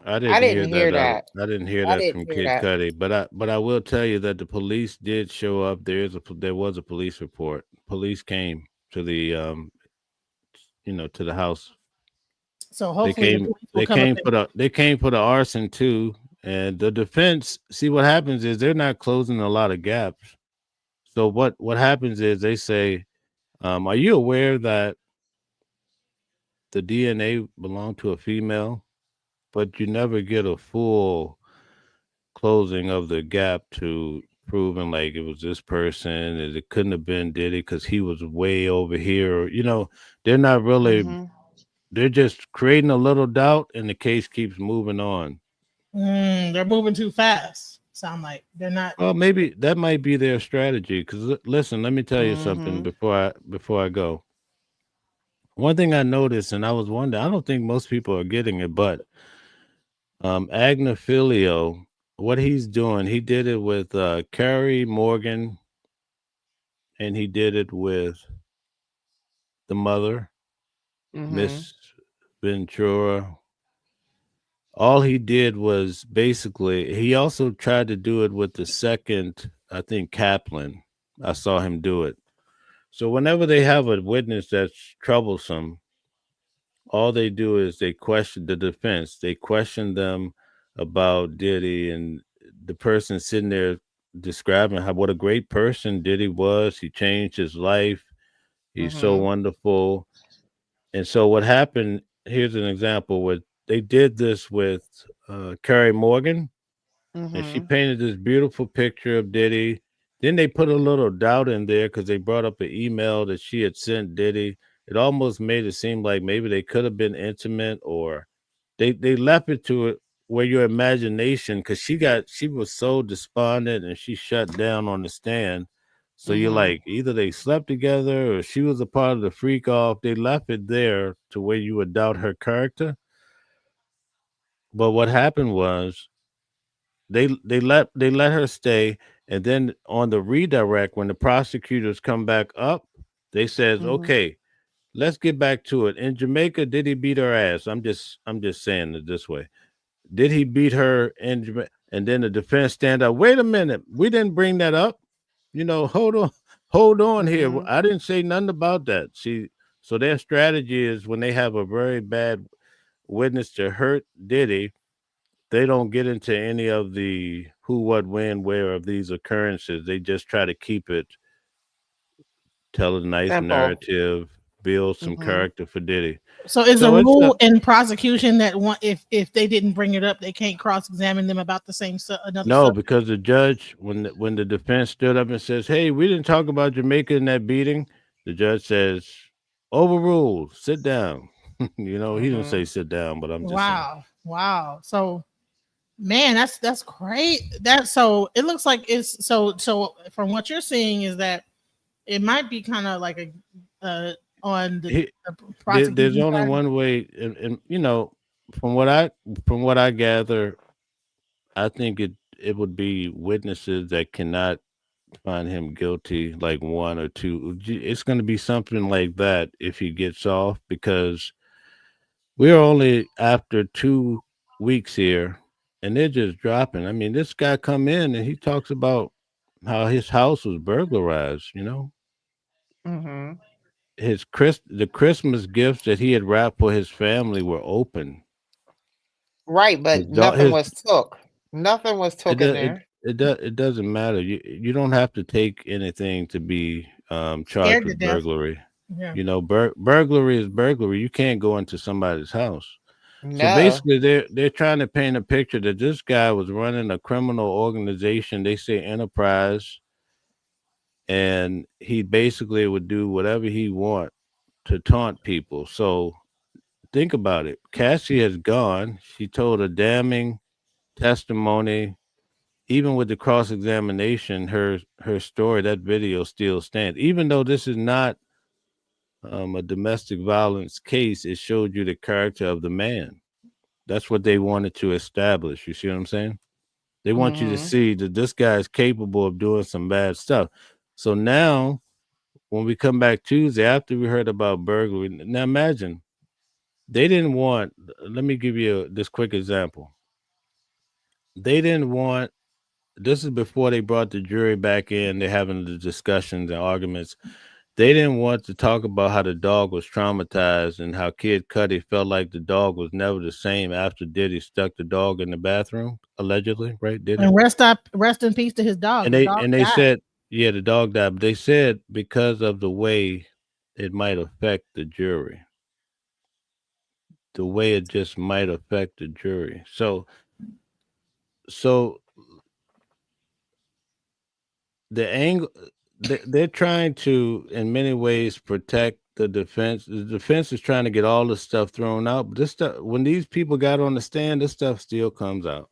I
I
didn't hear
didn't hear
that out.
that.
I didn't hear
I
that
didn't
from
hear
Kid
that.
Cudi, but I will tell you that the police did show up. There was a police report. Police came to the to the house.
So
They
hopefully the
came
police will come up and
they came for the arson too. And the defense, see what happens is they're not closing a lot of gaps. So what happens is they say, are you aware that the DNA belonged to a female? But you never get a full closing of the gap to proving like it was this person and it couldn't have been Diddy because he was way over here. They're not really,
Mm-hmm.
they're just creating a little doubt and the case keeps moving on.
they're moving too fast. Sound like they're not.
Well, maybe that might be their strategy. Because listen, let me tell you something
Mm-hmm.
before I go. One thing I noticed, and I was wondering, I don't think most people are getting it, but Agnafilio, what he's doing, he did it with Carrie Morgan, and he did it with the mother,
Mm-hmm.
Miss Ventura. All he did was basically, he also tried to do it with the second, I think, Kaplan. I saw him do it. So whenever they have a witness that's troublesome, all they do is they question the defense. They question them about Diddy, and the person sitting there describing how what a great person Diddy was. He changed his life. He's so
Mm-hmm.
wonderful. And so what happened? Here's an example where they did this with Carrie Morgan, and she
Mm-hmm.
painted this beautiful picture of Diddy. Then they put a little doubt in there because they brought up an email that she had sent Diddy. It almost made it seem like maybe they could have been intimate, or they left it to it where your imagination, because she was so despondent and she shut down on the stand. So you're
Mm-hmm.
like, either they slept together or she was a part of the freak off. They left it there to where you would doubt her character. But what happened was they let her stay, and then on the redirect, when the prosecutors come back up, they says,
Mm-hmm.
okay, let's get back to it. In Jamaica, did he beat her ass? I'm just saying it this way. Did he beat her in Jamaica? And then the defense stand up. Wait a minute, we didn't bring that up. Hold on here.
Mm-hmm.
I didn't say nothing about that. See, so their strategy is when they have a very bad witness to hurt Diddy, they don't get into any of the who, what, when, where of these occurrences. They just try to keep it, tell a nice
Simple.
narrative, build some
Mm-hmm.
character for Diddy.
So is the
So it's
rule in prosecution that if they didn't bring it up, they can't cross examine them about the same another
no,
subject?
because the judge, when the defense stood up and says, "Hey, we didn't talk about Jamaica in that beating," the judge says, "Overruled. Sit down." He didn't
Mm-hmm.
say sit down, but I'm just saying.
Wow. So man, that's great. That so it looks like it's so from what you're seeing is that it might be kind of like on
He,
the
there's
prosecution
only
side.
one way, and from what I gather, I think it would be witnesses that cannot find him guilty, like 1 or 2. It's going to be something like that if he gets off, because we're only after 2 weeks here, and they're just dropping. I mean, this guy come in and he talks about how his house was burglarized.
Mm-hmm.
The Christmas gifts that he had wrapped for his family were open.
Right,
His
but
dog,
nothing
his
was took. Nothing was
it
took in
does it
there.
it doesn't matter. You don't have to take anything to be charged
Scared to
with
death.
burglary.
Yeah.
Burglary is burglary. You can't go into somebody's house. So
No.
basically, they're trying to paint a picture that this guy was running a criminal organization. They say enterprise, and he basically would do whatever he want to taunt people. So think about it. Cassie has gone. She told a damning testimony. Even with the cross examination, her story, that video still stands. Even though this is not a domestic violence case, it showed you the character of the man. That's what they wanted to establish. You see what I'm saying? They want you to
Mm-hmm.
see that this guy is capable of doing some bad stuff. So now, when we come back Tuesday, after we heard about burglary, now imagine they didn't want. Let me give you this quick example. They didn't want. This is before they brought the jury back in. They're having the discussions and arguments. They didn't want to talk about how the dog was traumatized and how Kid Cudi felt like the dog was never the same after Diddy stuck the dog in the bathroom, allegedly, right? Did he?
And rest in peace to his dog.
And
The
they
dog
and they
died.
said, yeah, the dog died. But they said because of the way it might affect the jury, the way it just might affect the jury. So the angle they're trying to, in many ways, protect the defense. The defense is trying to get all the stuff thrown out, but this stuff, when these people got on the stand, this stuff still comes out.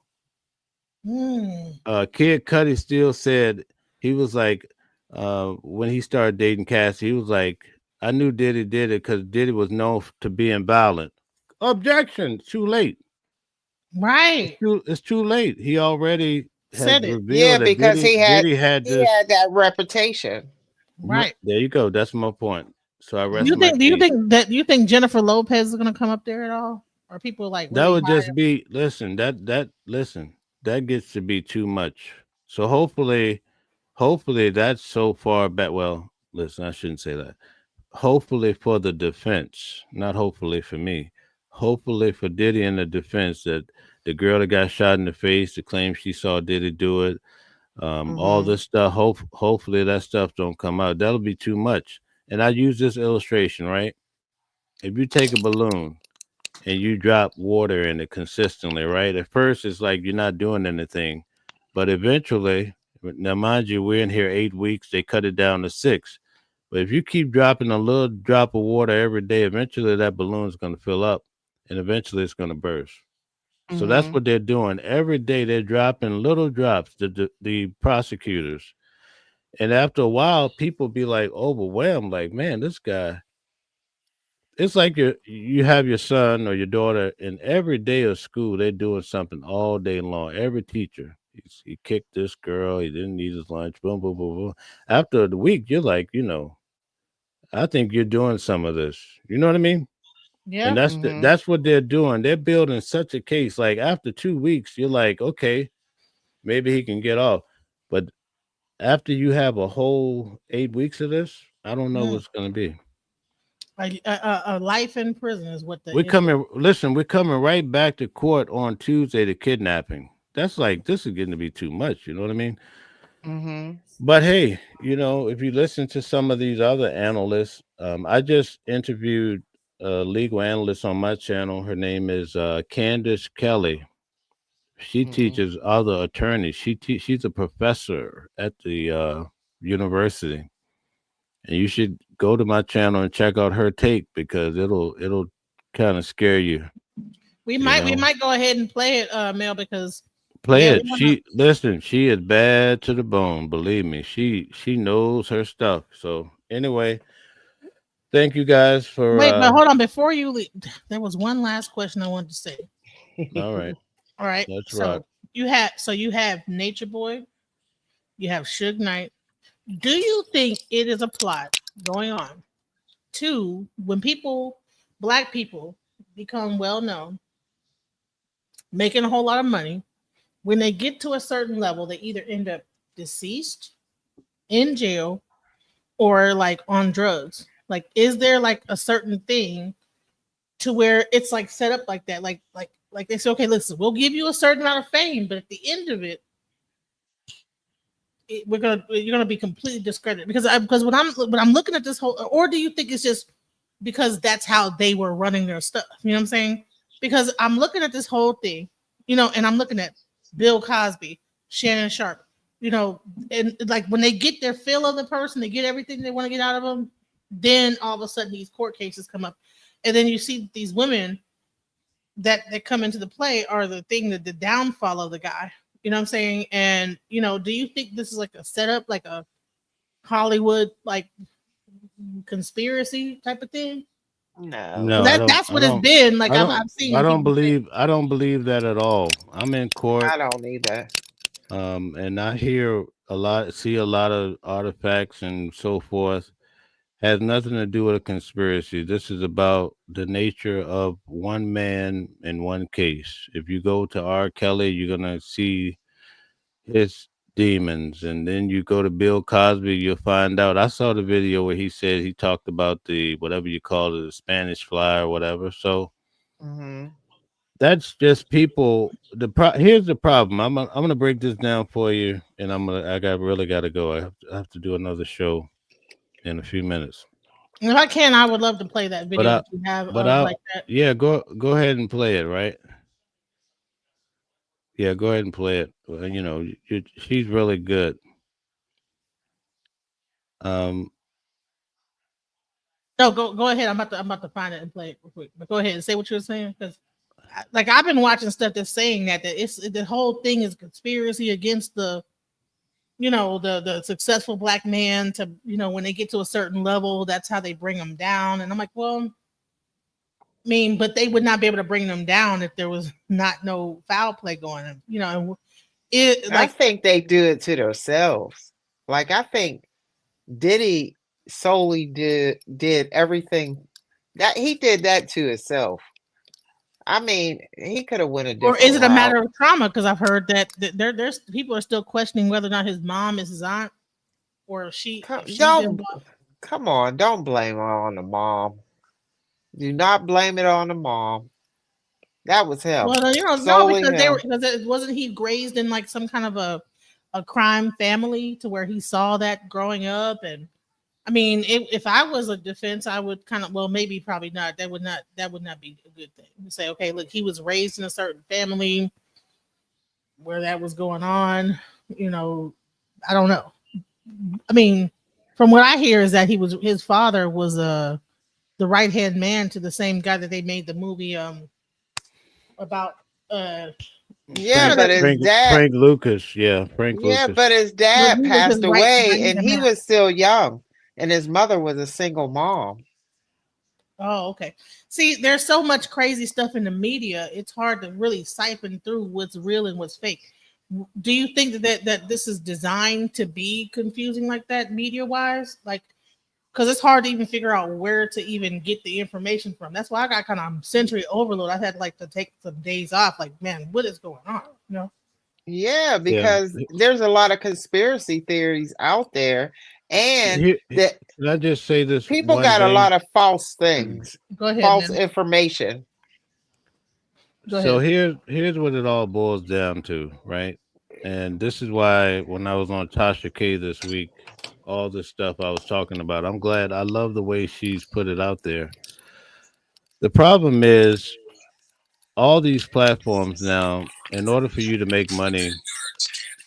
Mm.
Kid Cudi still said, he was like, when he started dating Cassie, he was like, I knew Diddy did it because Diddy was known to being violent. Objection, too late.
Right.
It's too late. He already has
Said it.
Yeah,
revealed that
because
Diddy had
he
this.
had that reputation.
Right.
There you go. That's my point. So I
Do
rest
you
my
think? Do you
case.
think that? Do you think Jennifer Lopez is going to come up there at all? Or people like
That
really
would
high?
just be, listen, that gets to be too much. So hopefully that's so far back. Well, listen, I shouldn't say that. Hopefully for the defense, not hopefully for me. Hopefully for Diddy and the defense, that the girl that got shot in the face, the claim she saw Diddy do it, all
Mm-hmm.
this stuff. Hopefully that stuff don't come out. That'll be too much. And I use this illustration, right? If you take a balloon and you drop water in it consistently, right? At first, it's like you're not doing anything, but eventually, now mind you, we're in here 8 weeks. They cut it down to 6. But if you keep dropping a little drop of water every day, eventually that balloon is going to fill up, and eventually it's going to burst. So that's
Mm-hmm.
what they're doing every day. They're dropping little drops. The prosecutors, and after a while, people be like overwhelmed. Like, man, this guy, it's like you have your son or your daughter, and every day of school they're doing something all day long. Every teacher, he kicked this girl, he didn't eat his lunch, boom, boom, boom, boom. After the week, you're like, I think you're doing some of this. You know what I mean? And
Yeah.
Mm-hmm.
that's what they're doing. They're building such a case. Like after 2 weeks, you're like, okay, maybe he can get off. But after you have a whole 8 weeks of this, I don't know
Mm.
what's going to be.
A life in prison is what the
We're
issue.
coming. Listen, we're coming right back to court on Tuesday to kidnapping. That's like, this is getting to be too much. You know what I mean?
Mm-hmm.
But hey, if you listen to some of these other analysts, I just interviewed a legal analyst on my channel. Her name is Candace Kelly. She
Mm-hmm.
teaches other attorneys. She's a professor at the university, and you should go to my channel and check out her take, because it'll kind of scare you.
We
You
might
know,
go ahead and play it, Mel, because
play
yeah, we
it.
want to.
She is bad to the bone. Believe me, she knows her stuff. So anyway, thank you guys for.
Wait, but hold on before you leave. There was one last question I wanted to say.
All right,
All right,
let's rock.
so you have Nature Boy, you have Suge Knight, Do you think it is a plot going on to when black people become well known, making a whole lot of money, when they get to a certain level, they either end up deceased, in jail, or like on drugs? Like, is there like a certain thing to where it's like set up like that? Like they say, okay, listen, we'll give you a certain amount of fame, but at the end of it, you're gonna be completely discredited because when I'm looking at this whole, or do you think it's just because that's how they were running their stuff? You know what I'm saying? Because I'm looking at this whole thing, and I'm looking at Bill Cosby, Shannon Sharp, and like when they get their fill of the person, they get everything they want to get out of them, then all of a sudden these court cases come up, and then you see these women that come into the play are the thing that the downfall of the guy. You know what I'm saying? And do you think this is like a setup, like a Hollywood like conspiracy type of thing?
No,
That's what it's been. Like I've seen.
I don't believe that at all. I'm in court.
I don't either.
And I see a lot of artifacts and so forth. Has nothing to do with a conspiracy. This is about the nature of one man in one case. If you go to R. Kelly, you're gonna see his demons, and then you go to Bill Cosby, you'll find out. I saw the video where he said he talked about the whatever you call it, the Spanish fly or whatever. So that's just people. Here's the problem. I'm gonna break this down for you, and really gotta go. I have to do another show in a few minutes.
If I can, I would love to play that video that you have like that.
Yeah, go ahead and play it, right? Yeah, go ahead and play it. She's really good.
No, go ahead. I'm about to find it and play it real quick. But go ahead and say what you were saying, because like I've been watching stuff that's saying that it's the whole thing is conspiracy against the successful black man to when they get to a certain level, that's how they bring them down. And I'm like, well, I mean, but they would not be able to bring them down if there was not no foul play going on.
I think they do it to themselves. Like I think Diddy solely did everything that he did that to himself. I mean, he could have went a different.
Or is it a
route.
matter of trauma? Because I've heard that there's people are still questioning whether or not his mom is his aunt, or if she.
Come on, don't blame it on the mom. Do not blame it on the mom. That was him.
Well, no, because wasn't he raised in like some kind of a crime family to where he saw that growing up. And I mean, if I was a defense, I would probably not. That would not be a good thing. You say, okay, look, he was raised in a certain family where that was going on. I don't know. I mean, from what I hear is that his father was the right hand man to the same guy that they made the movie about.
But his dad,
Frank Lucas. Yeah, Frank Lucas.
Yeah, but his dad passed away, and he was still young, and his mother was a single mom.
Oh, okay. See, there's so much crazy stuff in the media. It's hard to really siphon through what's real and what's fake. Do you think that this is designed to be confusing like that, media wise? Like, because it's hard to even figure out where to even get the information from. That's why I got kind of sensory overload. I had to take some days off. Like, man, what is going on?
Yeah, because there's a lot of conspiracy theories out there, and
can I just say this?
People got a lot of false things.
Go ahead.
False information.
So here's what it all boils down to, right? And this is why when I was on Tasha K this week, all this stuff I was talking about, I'm glad. I love the way she's put it out there. The problem is all these platforms now, in order for you to make money,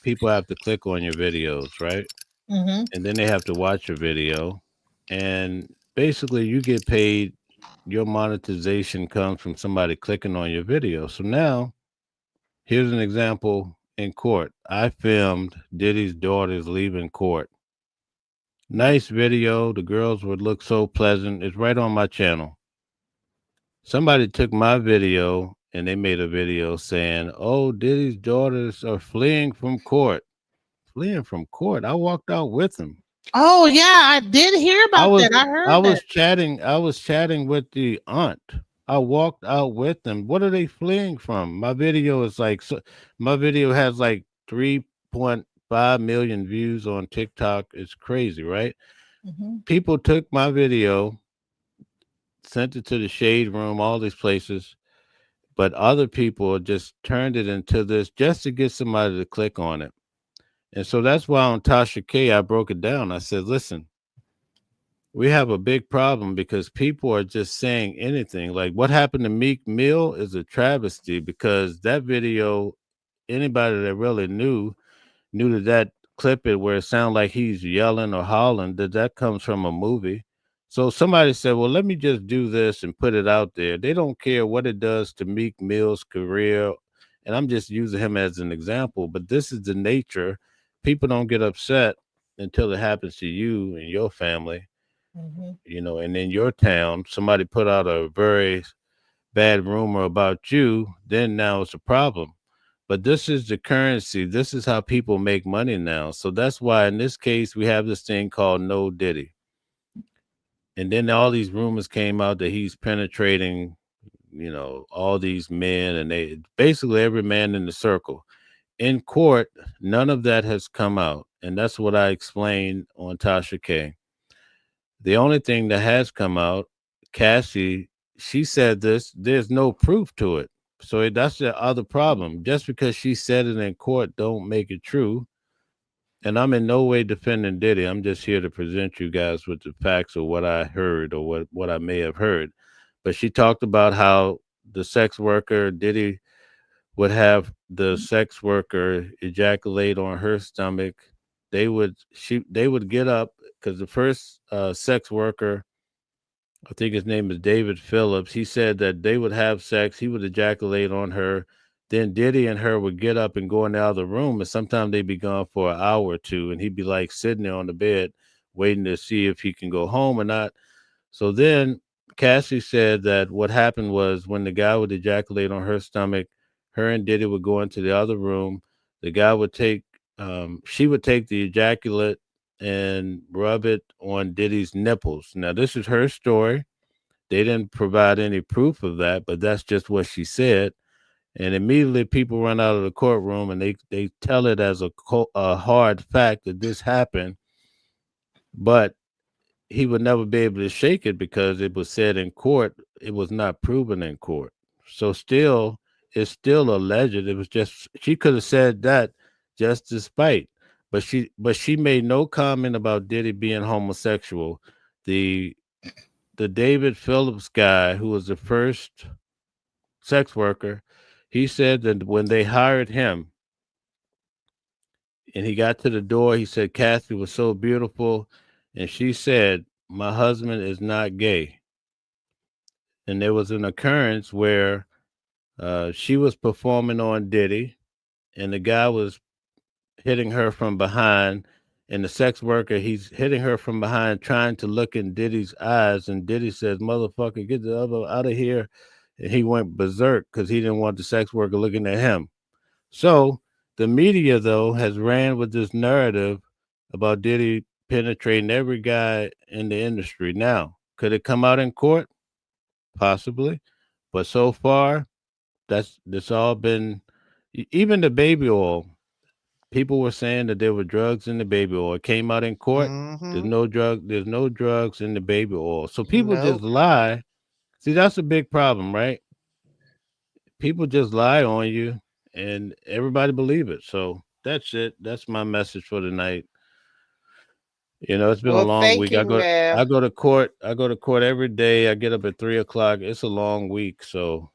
people have to click on your videos, right?
Mm-hmm.
And then they have to watch your video. And basically you get paid. Your monetization comes from somebody clicking on your video. So now here's an example in court. I filmed Diddy's daughters leaving court. Nice video. The girls would look so pleasant. It's right on my channel. Somebody took my video and they made a video saying, oh, Diddy's daughters are fleeing from court. Fleeing from court? I walked out with them.
Oh yeah, I did hear about that. I
I
heard
was
that.
chatting with the aunt. I walked out with them. What are they fleeing from? My video is like my video has like 3.5 million views on TikTok. It's crazy, right?
Mhm.
People took my video, sent it to the shade room, all these places, but other people just turned it into this just to get somebody to click on it. And so that's why on Tasha K, I broke it down. I said, listen, we have a big problem because people are just saying anything. Like what happened to Meek Mill is a travesty because that video, anybody that really knew that clip it where it sounded like he's yelling or hollering, that comes from a movie. So somebody said, well, let me just do this and put it out there. They don't care what it does to Meek Mill's career. And I'm just using him as an example, but this is the nature. People don't get upset until it happens to you and your family,
Mhm.
and in your town, somebody put out a very bad rumor about you, then now it's a problem. But this is the currency. This is how people make money now. So that's why in this case, we have this thing called No Diddy. And then all these rumors came out that he's penetrating, all these men and they basically every man in the circle. In court, none of that has come out. And that's what I explained on Tasha K. The only thing that has come out, Cassie, she said this, there's no proof to it. So that's the other problem. Just because she said it in court don't make it true. And I'm in no way defending Diddy. I'm just here to present you guys with the facts of what I heard or what I may have heard. But she talked about how the sex worker, Diddy would have the sex worker ejaculate on her stomach. They would get up because the first sex worker, I think his name is David Phillips. He said that they would have sex. He would ejaculate on her. Then Diddy and her would get up and go in the other room. And sometimes they'd be gone for an hour or two. And he'd be like sitting there on the bed waiting to see if he can go home or not. So then Cassie said that what happened was when the guy would ejaculate on her stomach, her and Diddy would go into the other room. The guy would she would take the ejaculate and rub it on Diddy's nipples. Now, this is her story. They didn't provide any proof of that, but that's just what she said. And immediately people run out of the courtroom and they tell it as a hard fact that this happened, but he would never be able to shake it because it was said in court. It was not proven in court. So it's still alleged. It was just, she could have said that just despite, but she made no comment about Diddy being homosexual. The the David Phillips guy, who was the first sex worker, he said that when they hired him and he got to the door, he said Kathy was so beautiful, and she said, "My husband is not gay." And there was an occurrence where she was performing on Diddy, and the guy was hitting her from behind, and the sex worker, he's hitting her from behind, trying to look in Diddy's eyes, and Diddy says, "Motherfucker, get the other out of here." And he went berserk because he didn't want the sex worker looking at him. So the media, though, has ran with this narrative about Diddy penetrating every guy in the industry. Now, could it come out in court? Possibly. But so far, that's all been, even the baby oil. People were saying that there were drugs in the baby oil. It came out in court.
Mm-hmm.
There's no drugs in the baby oil. So people just
Nope.
lie. See, that's a big problem, right? People just lie on you and everybody believe it. So that's it. That's my message for tonight. It's been a
Well,
long
thank
week.
you,
I
ma'am.
go to court. I go to court every day. I get up at 3 o'clock. It's a long week. So,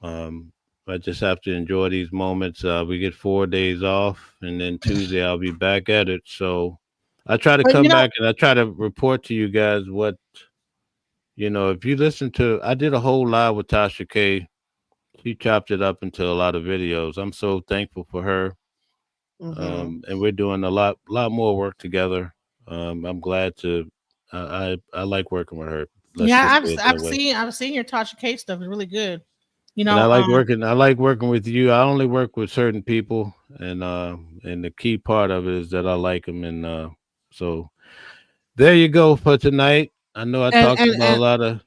um, I just have to enjoy these moments. We get 4 days off, and then Tuesday I'll be back at it. So I try to
But
come back and I try to report to you guys what, if you listen to, I did a whole live with Tasha K. She chopped it up into a lot of videos. I'm so thankful for her.
Mm-hmm.
And we're doing a lot more work together. I'm glad to. I like working with her. Let's
yeah,
just
I've
say it that
I've
way.
seen I've seen your Tasha K stuff. It's really good. You
And
know,
I like working. I like working with you. I only work with certain people, and the key part of it is that I like them, and So there you go for tonight. I know I
And
talked
and
about a
and
lot of.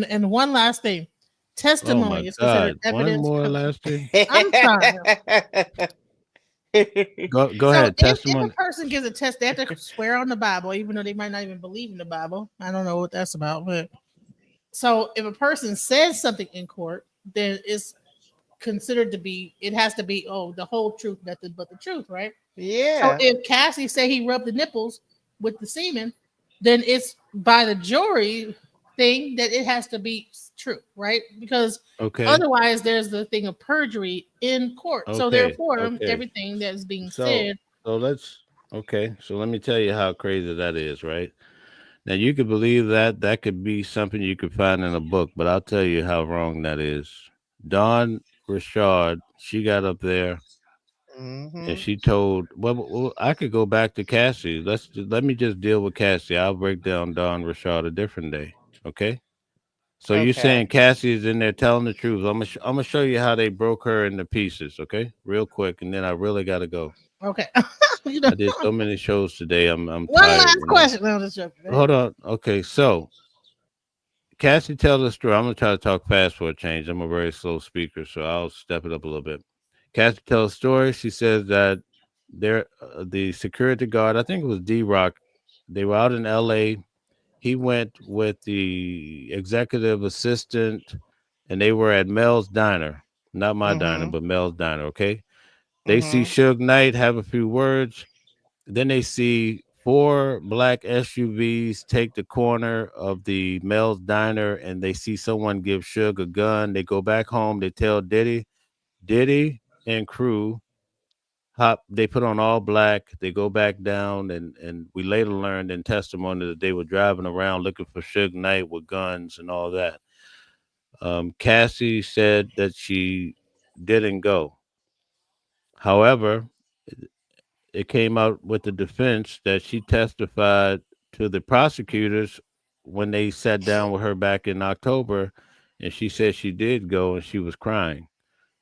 and one last thing,
Oh my
testimony is considered
God! One
evidence.
more last thing.
I'm trying.
Go
So
ahead.
if a
Testimony.
person gives a test, they have to swear on the Bible, even though they might not even believe in the Bible. I don't know what that's about, but so if a person says something in court, then it's considered to be, it has to be, oh, the whole truth, nothing but the truth, right? So
Yeah.
if Cassie say he rubbed the nipples with the semen, then it's by the jury thing that it has to be true, right? Because
Okay.
otherwise there's the thing of perjury in court. So
Okay.
therefore
Okay.
everything that is being
So
said.
so let's okay. So let me tell you how crazy that is, right? Now you could believe that that could be something you could find in a book, but I'll tell you how wrong that is. Dawn Richard, she got up there and
Mm-hmm.
she told, well, I could go back to Cassie. Let me just deal with Cassie. I'll break down Dawn Richard a different day. Okay. So you're saying
Okay.
Cassie is in there telling the truth. I'm gonna show you how they broke her into pieces, okay? Real quick, and then I really gotta go.
Okay. You know,
I did so many shows today. I'm
one
tired.
last question. No, just joking. Go ahead.
Hold on. Okay, so Cassie tells a story. I'm gonna try to talk fast for a change. I'm a very slow speaker, so I'll step it up a little bit. Cassie tells a story. She says that the security guard, I think it was D Rock, they were out in L.A. He went with the executive assistant, and they were at Mel's Diner, not my diner,
Mm-hmm.
but Mel's Diner. Okay, they see
Mm-hmm.
Suge Knight, have a few words. Then they see four black SUVs take the corner of the Mel's Diner, and they see someone give Suge a gun. They go back home. They tell Diddy and crew hop. They put on all black. They go back down, and we later learned in testimony that they were driving around looking for Suge Knight with guns and all that. Cassie said that she didn't go. However, it came out with the defense that she testified to the prosecutors when they sat down with her back in October, and she said she did go and she was crying.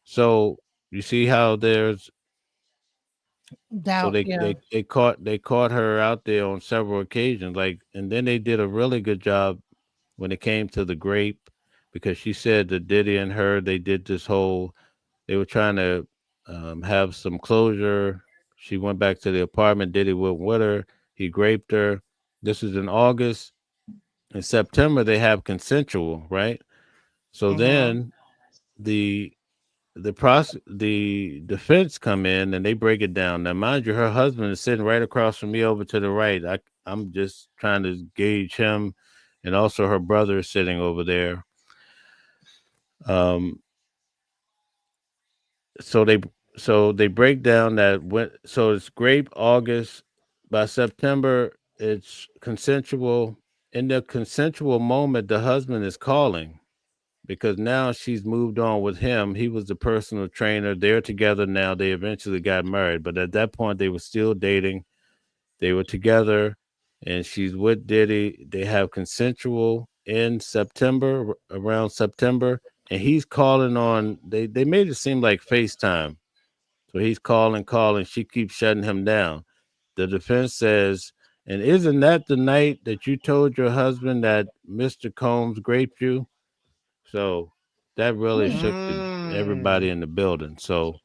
So you see how there's so
Doubt. Yeah.
they caught her out there on several occasions, like, and then they did a really good job when it came to the grape, because she said that Diddy and her, they did this whole, they were trying to have some closure. She went back to the apartment. Diddy went with her. He raped her. This is in August. In September, they have consensual, right? So
Mm-hmm.
then the the defense come in and they break it down. Now, mind you, her husband is sitting right across from me over to the right. I'm just trying to gauge him, and also her brother is sitting over there. Um, so they break down that when, so it's grape August, by September it's consensual. In the consensual moment, the husband is calling because now she's moved on with him. He was the personal trainer. They're together now. They eventually got married, but at that point they were still dating. They were together, and she's with Diddy. They have consensual in September, around September, and he's calling on. They made it seem like FaceTime. So he's calling. She keeps shutting him down. The defense says, and isn't that the night that you told your husband that Mr. Combs raped you? So that really
Hmm.
shook everybody
Mm.
in the building. So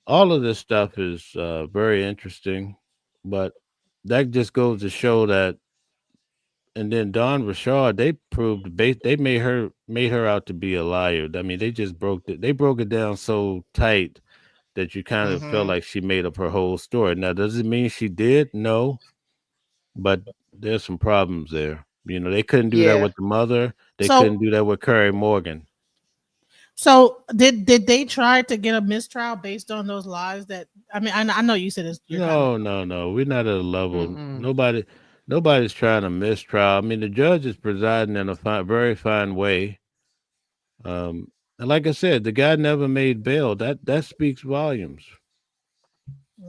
all of this stuff is very interesting, but that just goes to show that. And then Don Richard, they proved they made her out to be a liar. I mean, they just broke it down so tight that you kind of felt
Mm-hmm.
like she made up her whole story. Now, does it mean she did? No, but there's some problems there. You know, they couldn't do that
Yeah.
with the mother. They
So
couldn't do that with Curry Morgan.
so did they try to get a mistrial based on those lies that I know you said it's, you're kind of
No. We're not at a level.
Mm-mm.
Nobody's trying to mistrial. I mean, the judge is presiding in a very fine way. And like I said, the guy never made bail. That speaks volumes.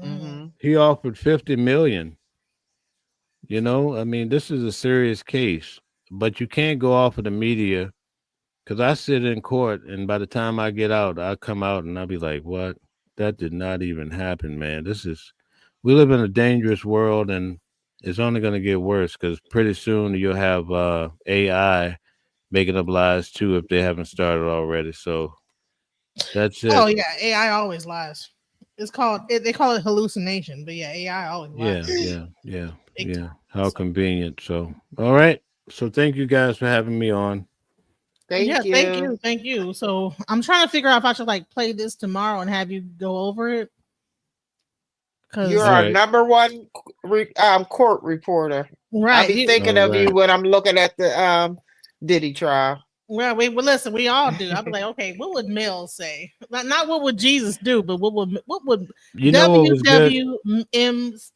mm,
Mm-hmm.
He offered 50 million. You know, I mean, this is a serious case, but you can't go off of the media because I sit in court, and by the time I get out, I come out and I'll be like, "What? That did not even happen, man. we live in a dangerous world, and it's only going to get worse because pretty soon you'll have AI making up lies too if they haven't started already. So that's
Oh
it.
yeah, AI always lies. It's called they call it hallucination, but yeah, AI always lies. Big
Yeah.
time.
How
So
convenient. So, all right. So, thank you guys for having me on.
yeah,
Thank
thank
you.
you, thank you. So I'm trying to figure out if I should like play this tomorrow and have you go over it
You're
because
All
our
right.
number one court reporter. I'll
right,
be thinking
All
of you
right.
when I'm looking at the Diddy trial.
well, well, listen, we all do. I'll be like, okay, what would Mel say? Not what would Jesus do, but what would
You know what was good?
WWMS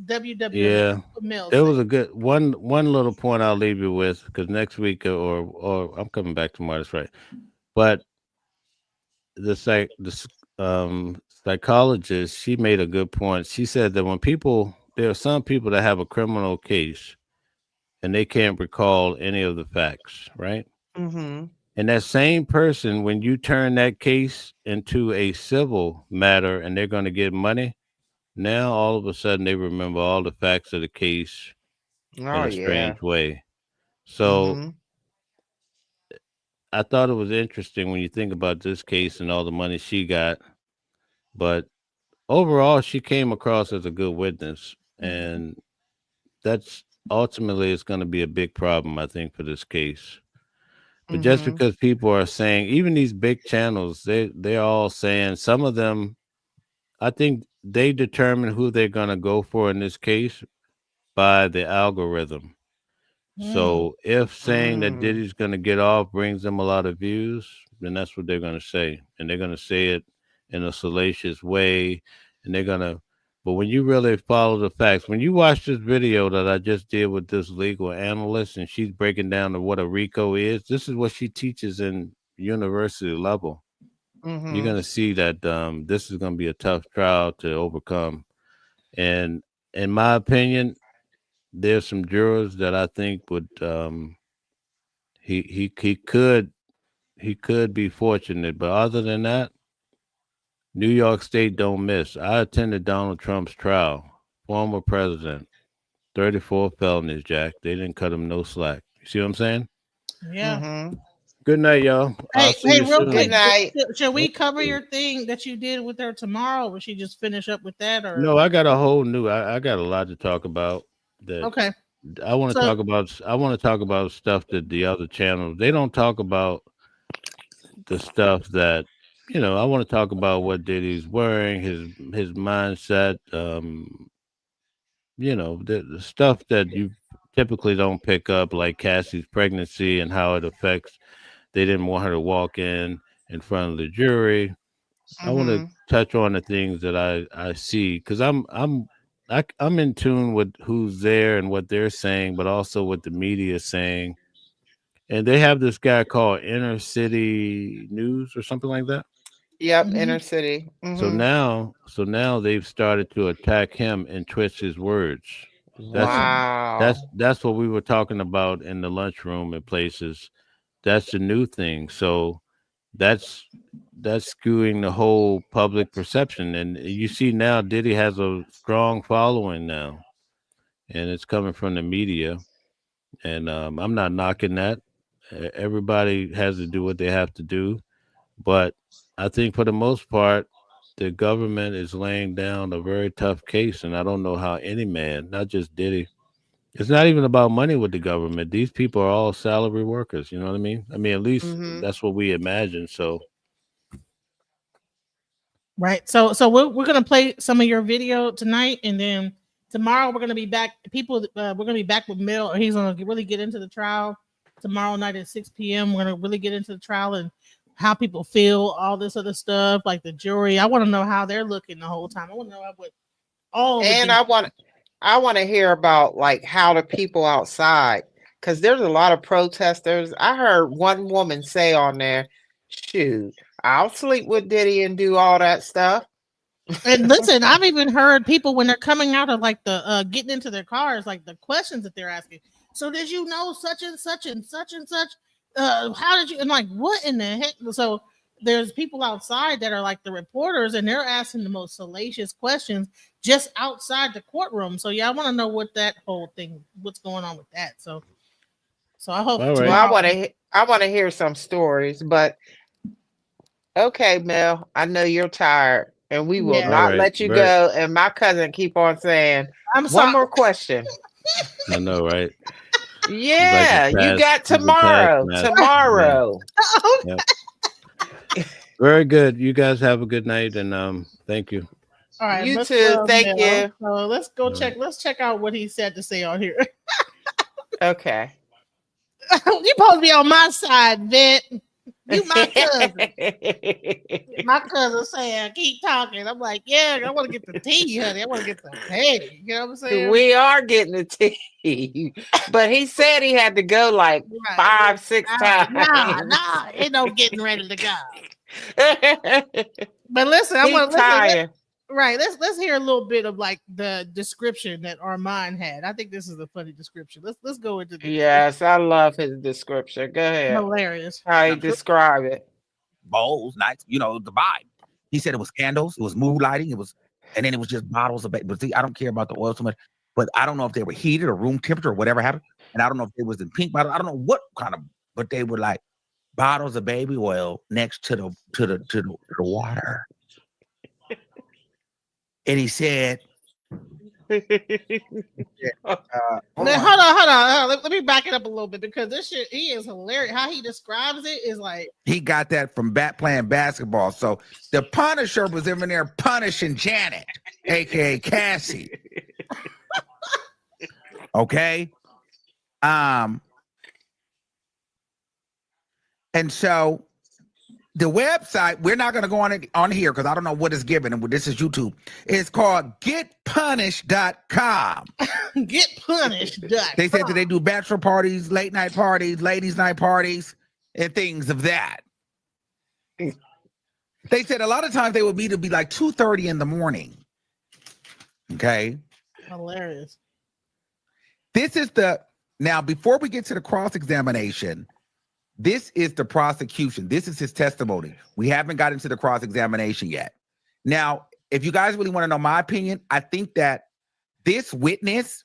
WWMS
Yeah.
what would Mel
There was
say?
a good one little point I'll leave you with because next week or I'm coming back tomorrow. That's right. But psychologist, she made a good point. She said that there are some people that have a criminal case and they can't recall any of the facts, right?
Mm-hmm.
And that same person, when you turn that case into a civil matter and they're going to get money, now all of a sudden they remember all the facts of the case in
Oh
a
yeah.
strange way. So
Mm-hmm.
I thought it was interesting when you think about this case and all the money she got. But overall, she came across as a good witness. And that's ultimately it's going to be a big problem, I think, for this case. But just
Mm-hmm.
because people are saying, even these big channels, they're all saying, some of them, I think they determine who they're going to go for in this case by the algorithm.
Mm.
So if saying that
Mm.
Diddy's going to get off brings them a lot of views, then that's what they're going to say. And they're going to say it in a salacious way. And they're going to, but when you really follow the facts, when you watch this video that I just did with this legal analyst and she's breaking down to what a RICO is, this is what she teaches in university level. You're
Mm-hmm.
going to see that this is going to be a tough trial to overcome. And in my opinion, there's some jurors that I think would he could be fortunate, but other than that, New York State don't miss. I attended Donald Trump's trial, former president, 34 felonies, Jack. They didn't cut him no slack. You see what I'm saying?
Yeah.
Mm-hmm.
Good night, y'all. I'll
Hey,
see
hey,
you
real
Good
quick,
soon.
night.
should we
Oh,
cover your thing that you did with her tomorrow? Or will she just finish up with that, or
no, I got a whole new. I got a lot to talk about. That
okay?
I want to
So
talk about. I want to talk about stuff that the other channels they don't talk about. The stuff that I want to talk about what Diddy's wearing, his mindset, the stuff that you typically don't pick up, like Cassie's pregnancy and how it affects. They didn't want her to walk in front of the jury. I want to
Mm-hmm.
touch on the things that I see because I'm in tune with who's there and what they're saying, but also what the media is saying. And they have this guy called Inner City News or something like that.
Yep,
mhm.
inner city.
So
Mm-hmm.
now they've started to attack him and twist his words. That's
Mm.
that's what we were talking about in the lunchroom and places. That's the new thing. So that's that's skewing the whole public perception. And you see now Diddy has a strong following now, and it's coming from the media. And I'm not knocking that. Everybody has to do what they have to do. But I think for the most part, the government is laying down a very tough case, and I don't know how any man, not just Diddy, it's not even about money with the government. These people are all salary workers. You know what I mean? I mean, at least
Mm-hmm.
that's what we imagine. So,
Right. So we're gonna play some of your video tonight, and then tomorrow we're gonna be back. People, we're gonna be back with Mel. Or he's gonna really get into the trial tomorrow night at 6 p.m. We're gonna really get into the trial and how people feel, all this other stuff, like the jury. I want to know how they're looking the whole time. I want to know what all the
And
things.
I want to hear about like how the people outside, because there's a lot of protesters. I heard one woman say on there, "Shoot, I'll sleep with Diddy and do all that stuff."
And listen, I've even heard people when they're coming out of like the getting into their cars, like the questions that they're asking. So did you know such and such and such and such? How did you? And like, what in the heck? So there's people outside that are like the reporters, and they're asking the most salacious questions, just outside the courtroom. So yeah, I want to know what that whole thing, what's going on with that. So I hope
All right.
tomorrow.
Well, I want to hear some stories, but okay, Mel, I know you're tired, and we will
Yeah.
All
not
right.
let you go. And my cousin keep on saying,
I'm
one
sorry.
more question.
I know, right?
Yeah, you got
He's a
tomorrow.
taskmaster.
Tomorrow.
Yeah. Yep. Very good. You guys have a good night, and thank you.
All right,
You
much
too.
love,
Thank
Mel.
you.
So let's go
All
check.
right.
Let's check out what he said to say on here.
Okay.
You supposed to be on my side, Vet. You my cousin. My cousin saying, keep talking. I'm like, yeah, I want to get the tea, honey. I want to get the tea. You know what I'm saying?
We are getting the tea, but he said he had to go like
Right.
5-6 times.
Nah, ain't no getting ready to go. But listen, I
He
want to
tired.
Right, let's hear a little bit of like the description that Armand had. I think this is a funny description. Let's go into the
Yes, I love his description. Go ahead.
hilarious.
How he describe it.
Bowls, nights, the vibe. He said it was candles, it was mood lighting, and then it was just bottles of. But see, I don't care about the oil so much. But I don't know if they were heated or room temperature or whatever happened. And I don't know if it was in pink bottles. I don't know what kind of, but they were like bottles of baby oil next to the water. And he said,
Now, hold on. Let me back it up a little bit because this shit, he is hilarious. How he describes it is like
he got that from playing basketball. So the Punisher was in there punishing Janet, aka Cassie. Okay. And so the website, we're not going to go on here because I don't know what it's given, and this is YouTube. It's called getpunished.com.
Getpunished.com.
They said that they do bachelor parties, late night parties, ladies' night parties, and things of that. They said a lot of times they would meet to be like 2:30 in the morning. Okay.
Hilarious.
This is now before we get to the cross-examination, this is the prosecution. This is his testimony. We haven't got into the cross-examination yet. Now, if you guys really want to know my opinion, I think that this witness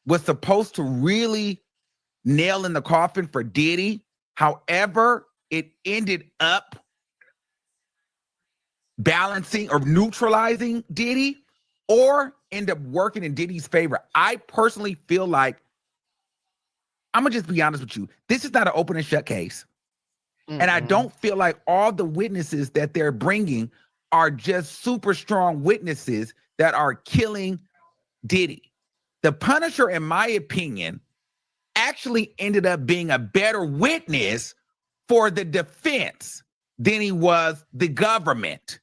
was supposed to really nail in the coffin for Diddy. However, it ended up balancing or neutralizing Diddy or end up working in Diddy's favor. I personally feel like, I'm going to just be honest with you. This is not an open and shut case. And I don't feel like all the witnesses that they're bringing are just super strong witnesses that are killing Diddy. The Punisher, in my opinion, actually ended up being a better witness for the defense than he was the government.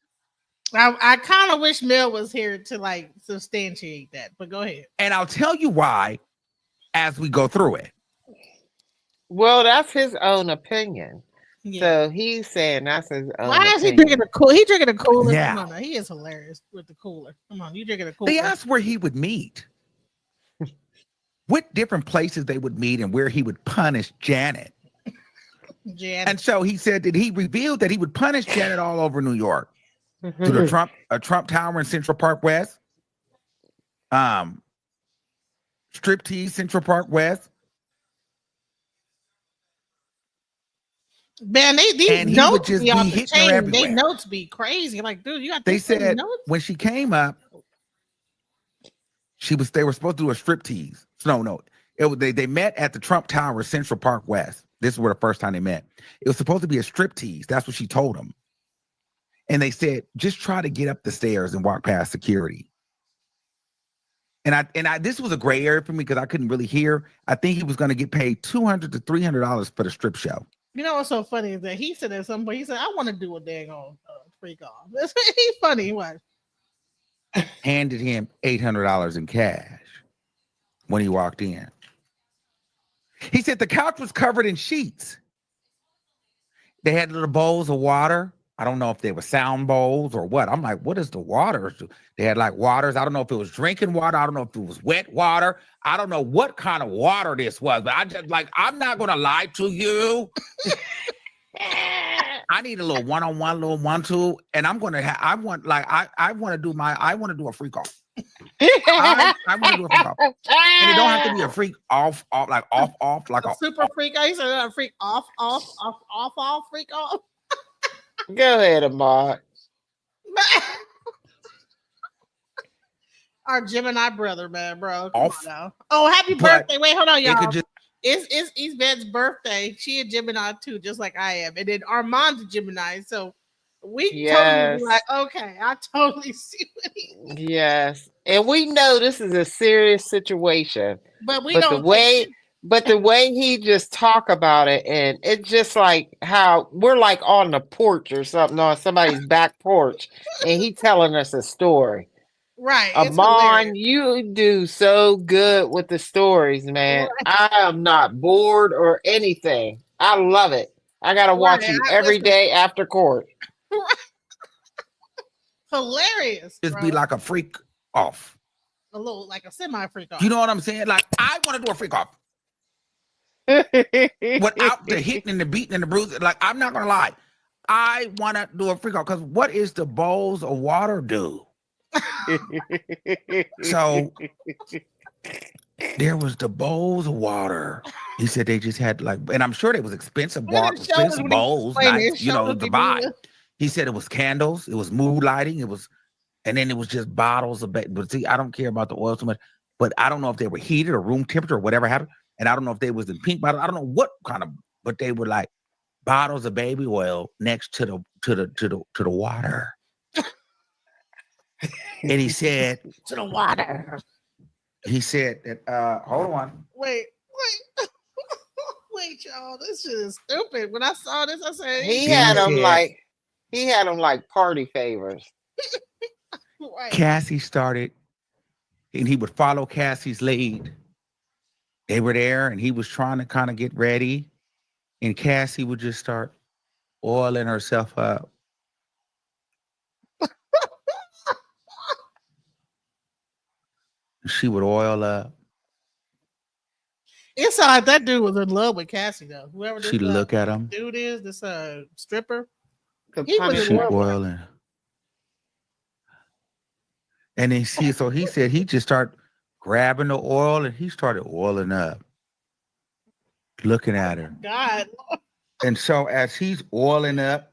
I kind of wish Mel was here to like substantiate that, but go ahead.
And I'll tell you why as we go through it.
Well, that's his own opinion.
Yeah.
So he's saying that's his own
Why is he
opinion.
drinking a cool? He drinking a cooler.
Now.
Come on, he is hilarious with the cooler. Come on, you drinking a cooler?
They asked where he would meet. What different places they would meet and where he would punish Janet. And so he said that he revealed that he would punish Janet all over New York. To the Trump Tower in Central Park West. Striptease Central Park West.
Man, these
And he
notes
would just
be off
be
the
hitting her
chain.
everywhere.
They notes be crazy. Like, dude, you got
They
this many
said
notes?
when she came up, they were supposed to do a striptease. No. They met at the Trump Tower, Central Park West. This is where the first time they met. It was supposed to be a striptease. That's what she told him. And they said, just try to get up the stairs and walk past security. And I this was a gray area for me because I couldn't really hear. I think he was going to get paid $200 to $300 for the strip show.
You know what's so funny is that he said at some point, he said, I want to do a dang on freak off. He's funny. What?
Handed him $800 in cash when he walked in. He said the couch was covered in sheets. They had little bowls of water. I don't know if they were sound bowls or what. I'm like, what is the water? They had like waters. I don't know if it was drinking water. I don't know if it was wet water. I don't know what kind of water this was, but I just like, I'm not going to lie to you. I need a little one-on-one, little 1-2, and I'm going to have, I want to do a freak off. I want to do a freak off, and it don't have to be a freak off, like off, like a
super freak. I used to freak off, freak off.
Go ahead, Ahmad.
Our Gemini brother, man, bro. Come on now. Oh, happy birthday! Wait, hold on, y'all. It's Yvette's birthday. She a Gemini too, just like I am, and then Armand's a Gemini. So we totally be like, okay, I totally see what he.
Yes, and we know this is a serious situation,
but don't.
The way he just talk about it, and it's just like how we're like on the porch or something, on somebody's back porch, and he telling us a story.
Right.
Amon, you do so good with the stories, man. I am not bored or anything. I love it. I gotta watch you every day after court.
Hilarious.
Just be like a freak off.
A little like a semi freak off.
You know what I'm saying? Like, I want to do a freak off. Without the hitting and the beating and the bruising. Like, I'm not gonna lie. I want to do a freak off because what is the bowls of water do? So there was the bowls of water. He said they just had like, and I'm sure they was expensive water, expensive bowls, nice, you know, to buy. He said it was candles, it was mood lighting, it was, and then it was just bottles of. But see, I don't care about the oil so much. But I don't know if they were heated or room temperature or whatever happened. And I don't know if they was in pink bottles. I don't know what kind of, but they were like bottles of baby oil next to the water. And he said
to the water.
He said that hold on.
Wait, y'all. This shit is stupid. When I saw this, I said
he had them like party favors.
Right.
Cassie started, and he would follow Cassie's lead. They were there, and he was trying to kind of get ready, and Cassie would just start oiling herself up. She would oil up.
It sounded like that dude was in love with Cassie, though. Whoever this
She'd look at him.
dude is, this stripper.
She oiling. And then he said he just started grabbing the oil and he started oiling up. Looking at her.
God.
And so as he's oiling up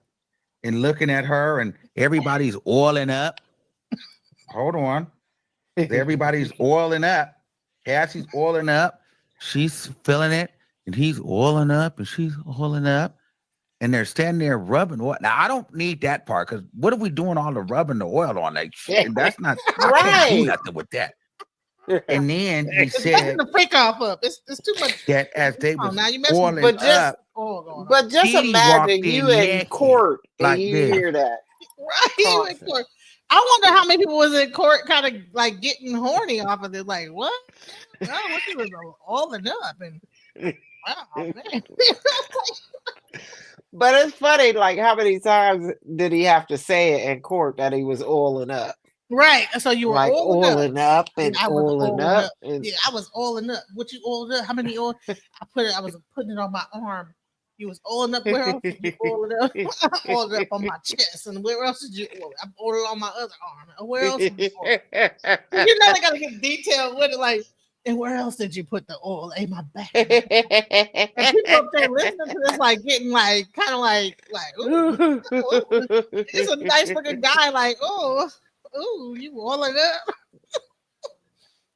and looking at her and everybody's oiling up. Hold on. Everybody's oiling up. Cassie's oiling up. She's feeling it. And he's oiling up and she's oiling up. And they're standing there rubbing oil. Now, I don't need that part because what are we doing all the rubbing the oil on? Like, shit, that's not, I can't do nothing with that. And then he said,
the freak off up. It's too much.
That as they was
now you
oiling up,
but just imagine you in court and
like
you
this.
hear that.
Right, you in court. I wonder how many people was in court kind of like getting horny off of it. Like, what? No, what you was all the up and wow, man.
But it's funny, like how many times did he have to say it in court that he was oiling up?
Right. So you were
like
oiling
up and oiling up.
Yeah, I was oiling up. What you oiled up? How many oil? I was putting it on my arm. You was oiling up. Where else did you oil it up? I oiled it up on my chest. And where else did you oil it? I oiled it on my other arm. And where else did you oil it? You know, they gotta get detailed with it, like, and where else did you put the oil? In my back. And people up there listening to this, like getting like kind of like, ooh, it's a nice looking guy, like, ooh, you oiling up.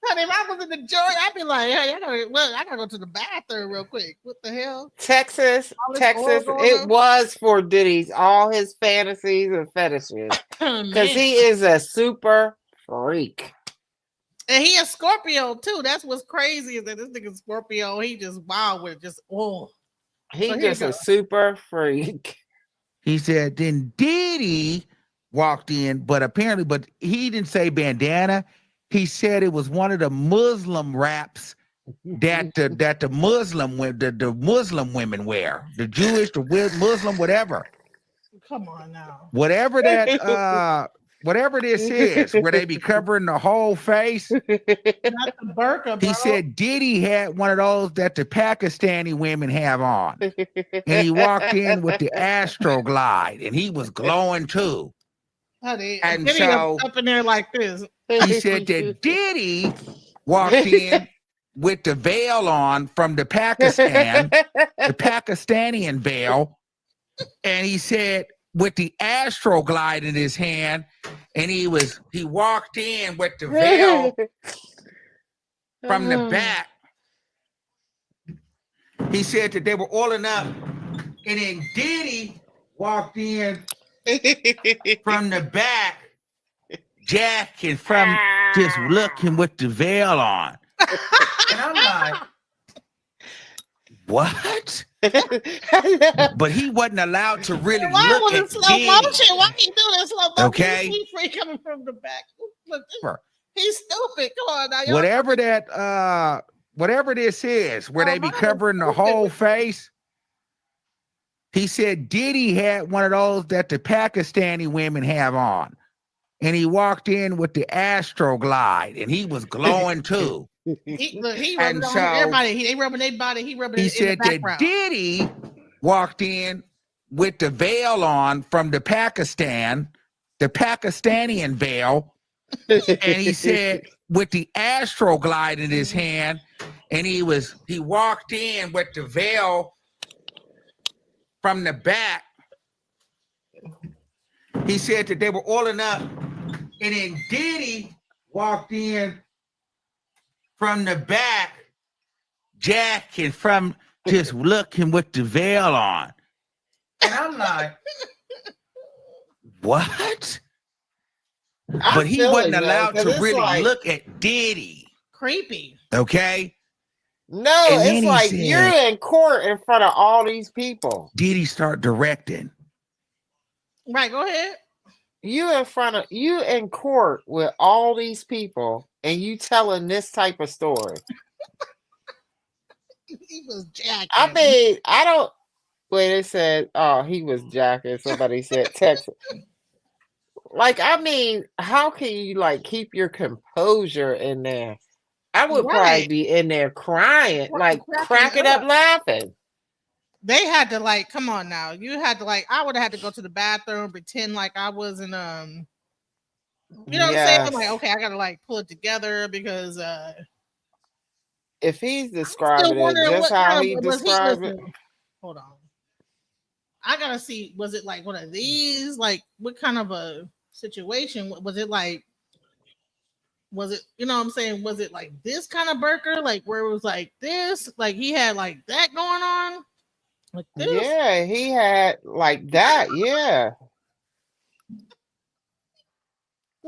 Honey, if I was in the jury, I'd be like, hey, I gotta go to the bathroom real quick. What the hell?
Texas, it was for Diddy's, all his fantasies and fetishes. Because he is a super freak.
And he a Scorpio too. That's what's crazy is that this nigga Scorpio, he just wild with it.
He's just a super freak.
He said, then Diddy walked in, but he didn't say bandana. He said it was one of the Muslim wraps that the Muslim women wear, the Jewish, the Muslim, whatever.
Come on now.
Whatever this is, where they be covering the whole face.
Not the burqa,
he said Diddy had one of those that the Pakistani women have on. And he walked in with the Astroglide and he was glowing too.
Honey,
And
Diddy
so
up in there like this.
he said that Diddy walked in with the veil on from the Pakistan, the Pakistani veil, and he said with the Astroglide in his hand, and he walked in with the veil from the back. He said that they were oiling up, and then Diddy walked in from the back, jacking from just looking with the veil on. And I'm like, what? But he wasn't allowed to really look at
slow
Diddy.
motion? Why he do this slow motion?
Okay.
He's free coming from the back. Look, he's stupid. Come on now.
Whatever this is, where they be covering the whole face. He said Diddy had one of those that the Pakistani women have on. And he walked in with the Astroglide, and he was glowing too.
He rubbing on everybody. They rubbing their body. He rubbing it in the background.
That Diddy walked in with the veil on from the Pakistani veil, and he said with the Astroglide in his hand, and he walked in with the veil from the back. He said that they were oiling up, and then Diddy walked in from the back, jacking from just looking with the veil on. And I'm like, what? But he wasn't allowed to really look at Diddy.
Creepy.
Okay?
No,
And then
it's
he
like
said,
you're in court in front of all these people.
Diddy start directing.
Right, go ahead.
You in court with all these people and you telling this type of story.
He was jacking.
I mean, I don't they said, oh, he was jacking. Somebody said Texas. Like, I mean, how can you like keep your composure in there? I would probably be in there crying, like cracking up laughing.
They had to like, come on now. You had to like, I would have had to go to the bathroom, pretend like I wasn't you know what I'm saying? I'm like, okay, I gotta like pull it together because
if he's describing it just how he described it.
Hold on. I gotta see, was it like one of these? Like what kind of a situation? Was it like, was it, you know what I'm saying? Was it like this kind of burger? Like where it was like this? Like he had like that going on? Like this?
Yeah, he had like that, yeah.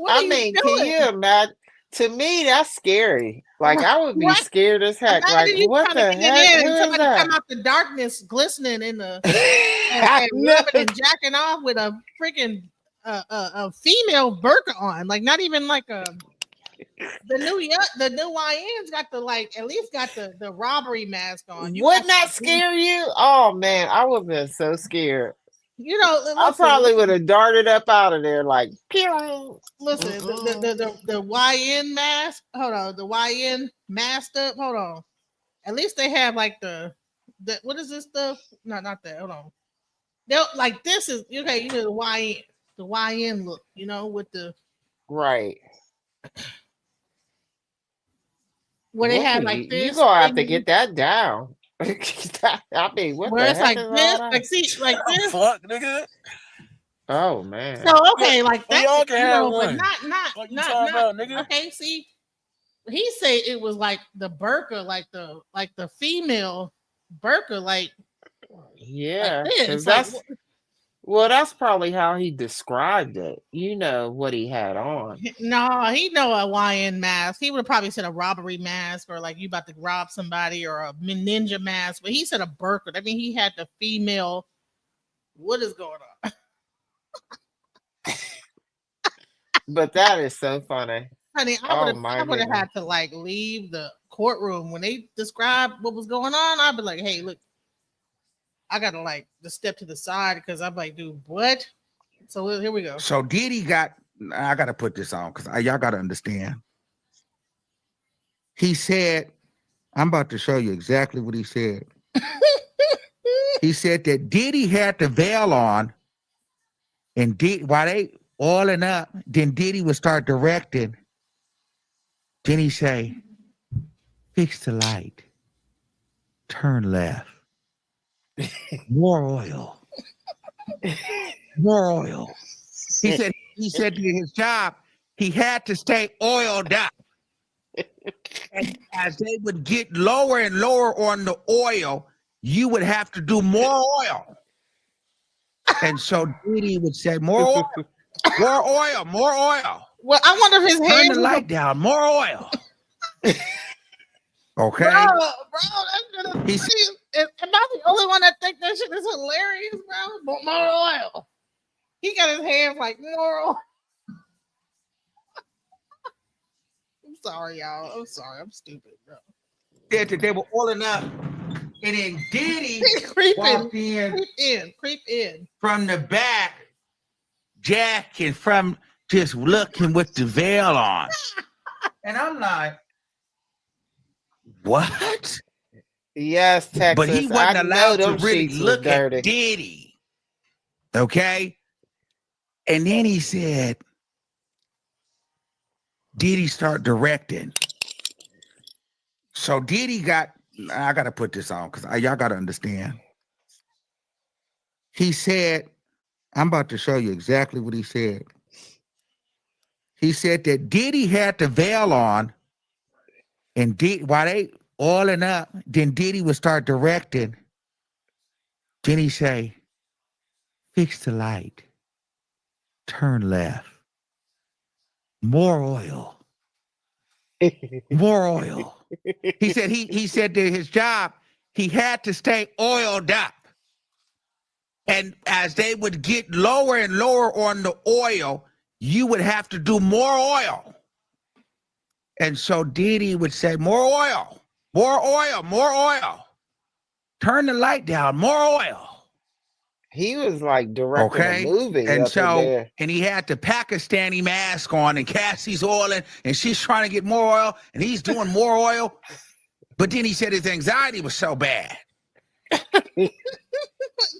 I mean, can you imagine? To me, that's scary. Like I would be scared as heck. Like what the heck? Who is
somebody
that?
come out the darkness, glistening in the and rubbing and jacking off with a freaking a female burqa on. Like not even like a the new YNs got the like at least got the robbery mask on.
Wouldn't that scare you? Oh man, I would have been so scared.
You know,
I probably would have darted up out of there like pew.
Listen, the YN mask. Hold on, the YN masked up. Hold on. At least they have like the what is this stuff? No, not that. Hold on. They'll like this is okay. You know the YN look. You know with the
right.
Where they have like this.
You're gonna have to get that down. I mean, what
where
the
it's
heck
like
is
this,
all that?
like see, like this.
Fuck, nigga.
Oh man.
So okay, like
We
that.
all can have
but
one.
not.
What you talking about, nigga?
Okay, see, he said it was like the burqa, like the female burqa, like
Yeah,
like this.
'cause
Like,
that's probably how he described it. You know what he had on.
no, he know a YN mask. He would have probably said a robbery mask or like you about to rob somebody or a ninja mask. But he said a burqa. I mean, he had the female. What is going on?
But that is so funny.
Honey, I would have had to like leave the courtroom when they described what was going on. I'd be like, hey, look, I gotta like just step to the side because I'm like, dude, what? So here we go.
So Diddy I gotta put this on because y'all gotta understand. He said, I'm about to show you exactly what he said. He said that Diddy had the veil on, and while oiling up, then Diddy would start directing. Then he say, fix the light, turn left, more oil, more oil. He said to his job, he had to stay oiled up. And as they would get lower and lower on the oil, you would have to do more oil. And so Diddy would say, more oil, more oil, more oil.
Well, I wonder if his
Turn
hands
the light down, more oil. Okay.
Bro, that's gonna
He's-
am I the only one that think that shit is hilarious, bro? More oil. He got his hands like more oil. I'm sorry, y'all. I'm sorry. I'm stupid, bro.
Said that they were oiling up, and then Diddy walked
creep in
from the back, jacking from just looking with the veil on. And I'm like, what?
Yes, Texas.
But he wasn't
I
allowed
know
to
them
really
sheets was
look at
dirty.
Diddy. Okay? And then he said, Diddy start directing. So Diddy I got to put this on because y'all got to understand. He said, I'm about to show you exactly what he said. He said that Diddy had the veil on, and while they oiling up, then Diddy would start directing. Then he say, fix the light, turn left, more oil, more oil. He said he said to his job, he had to stay oiled up. And as they would get lower and lower on the oil, you would have to do more oil. And so Diddy would say, more oil, more oil, more oil. Turn the light down, more oil.
He was like directing a movie.
And
up in
so,
there.
and he had the Pakistani mask on, and Cassie's oiling, and she's trying to get more oil, and he's doing more oil. But then he said his anxiety was so bad.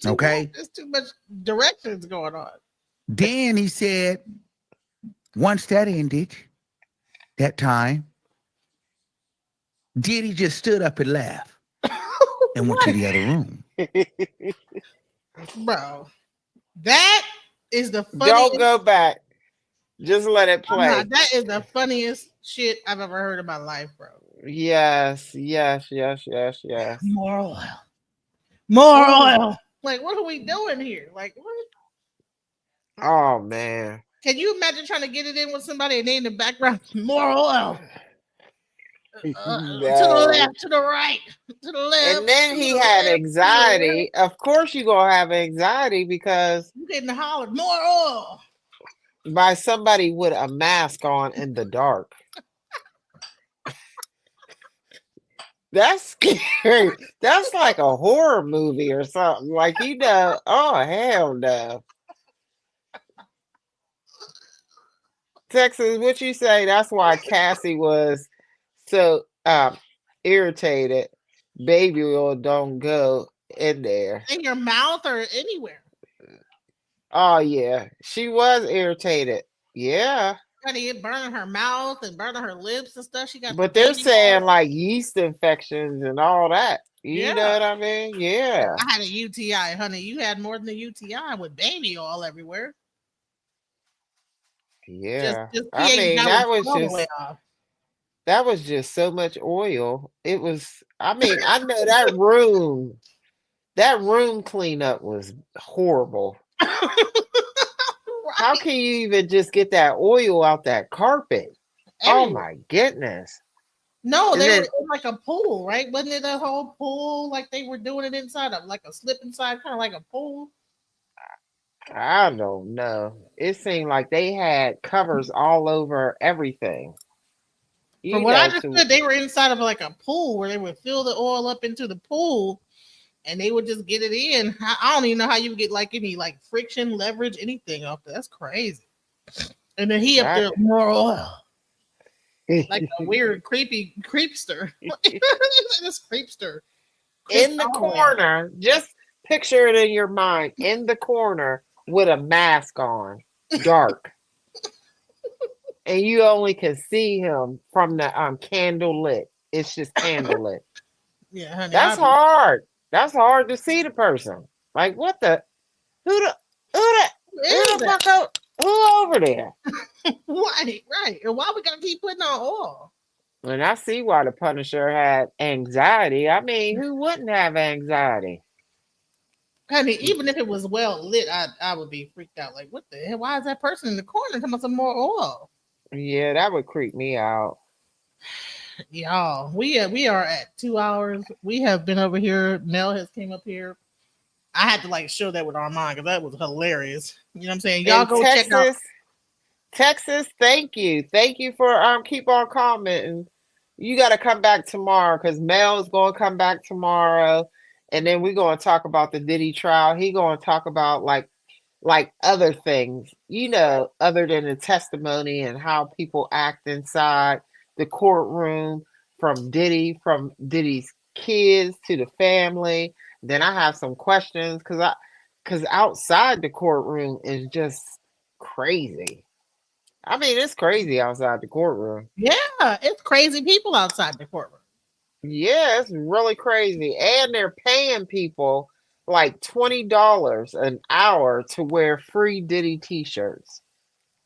Okay.
There's too much directions going on.
Then he said, once that ended, that time, Diddy just stood up and laughed and went to the other room.
Bro, that is the funniest.
Don't go back. Just let it play.
That is the funniest shit I've ever heard in my life, bro.
Yes.
More oil. More oil. Like, what are we doing here? Like, what?
Oh man.
Can you imagine trying to get it in with somebody and they in the background? More oil. To the left, to the right, to the left.
And then he had anxiety. Of course, you're gonna have anxiety because
you getting hollered more oil
by somebody with a mask on in the dark. That's scary. That's like a horror movie or something. Like, oh hell no. Texas, what you say? That's why Cassie was so irritated. Baby oil don't go in there.
in your mouth or anywhere.
Oh yeah, she was irritated. Yeah,
Got it burning her mouth and burning her lips and stuff. She got.
but they're saying like yeast infections and all that. You know what I mean? Yeah.
I had a UTI, honey. You had more than a UTI with baby oil everywhere.
Yeah.
Just
I mean, that was
all the way
just
off.
that was just so much oil. It was. I mean, I know that room cleanup was horrible. How can you even just get that oil out that carpet? Oh my goodness.
No,
And
they
then-
were in like a pool, right? Wasn't it a whole pool? Like they were doing it inside of like a slip inside, kind of like a pool.
I don't know. It seemed like they had covers all over everything.
From what I understood, they were inside of like a pool where they would fill the oil up into the pool and they would just get it in. I don't even know how you would get like any like friction, leverage, anything off there. That's crazy. And then he up there with more oil. Like a weird, creepy creepster. This creepster.
in the corner, just picture it in your mind, in the corner with a mask on. dark. And you only can see him from the candle lit. It's just candle lit.
Yeah, honey.
That's hard. That's hard to see the person. Like what the who the fuck who over there?
Right. And why we gotta keep putting on oil?
And I see why the Punisher had anxiety. I mean, who wouldn't have anxiety?
Honey, even if it was well lit, I would be freaked out. Like, what the hell? Why is that person in the corner talking about some more oil?
Yeah, that would creep me out.
Y'all, we are at 2 hours. We have been over here. Mel has came up here. I had to like show that with Armand because that was hilarious. You know what I'm saying? Y'all go check out
Texas. Thank you for keep on commenting. You got to come back tomorrow because Mel's going to come back tomorrow, and then we're going to talk about the Diddy trial. He going to talk about like other things, other than the testimony and how people act inside the courtroom, from Diddy's kids to the family. Then I have some questions because outside the courtroom is just crazy. I mean, it's crazy outside the courtroom.
Yeah, it's crazy people outside the courtroom.
Yeah, it's really crazy. And they're paying people like $20 an hour to wear free Diddy t-shirts.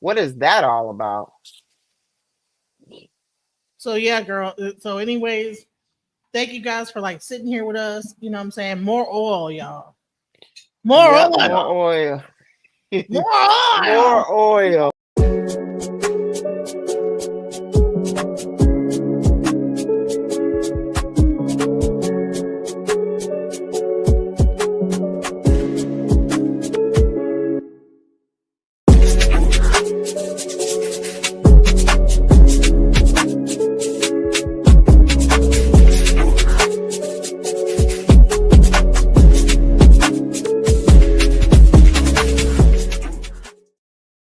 What is that all about?
So yeah, girl. So anyways, thank you guys for like sitting here with us. You know what I'm saying? More oil, y'all. More oil.
More oil.
More oil.
More oil.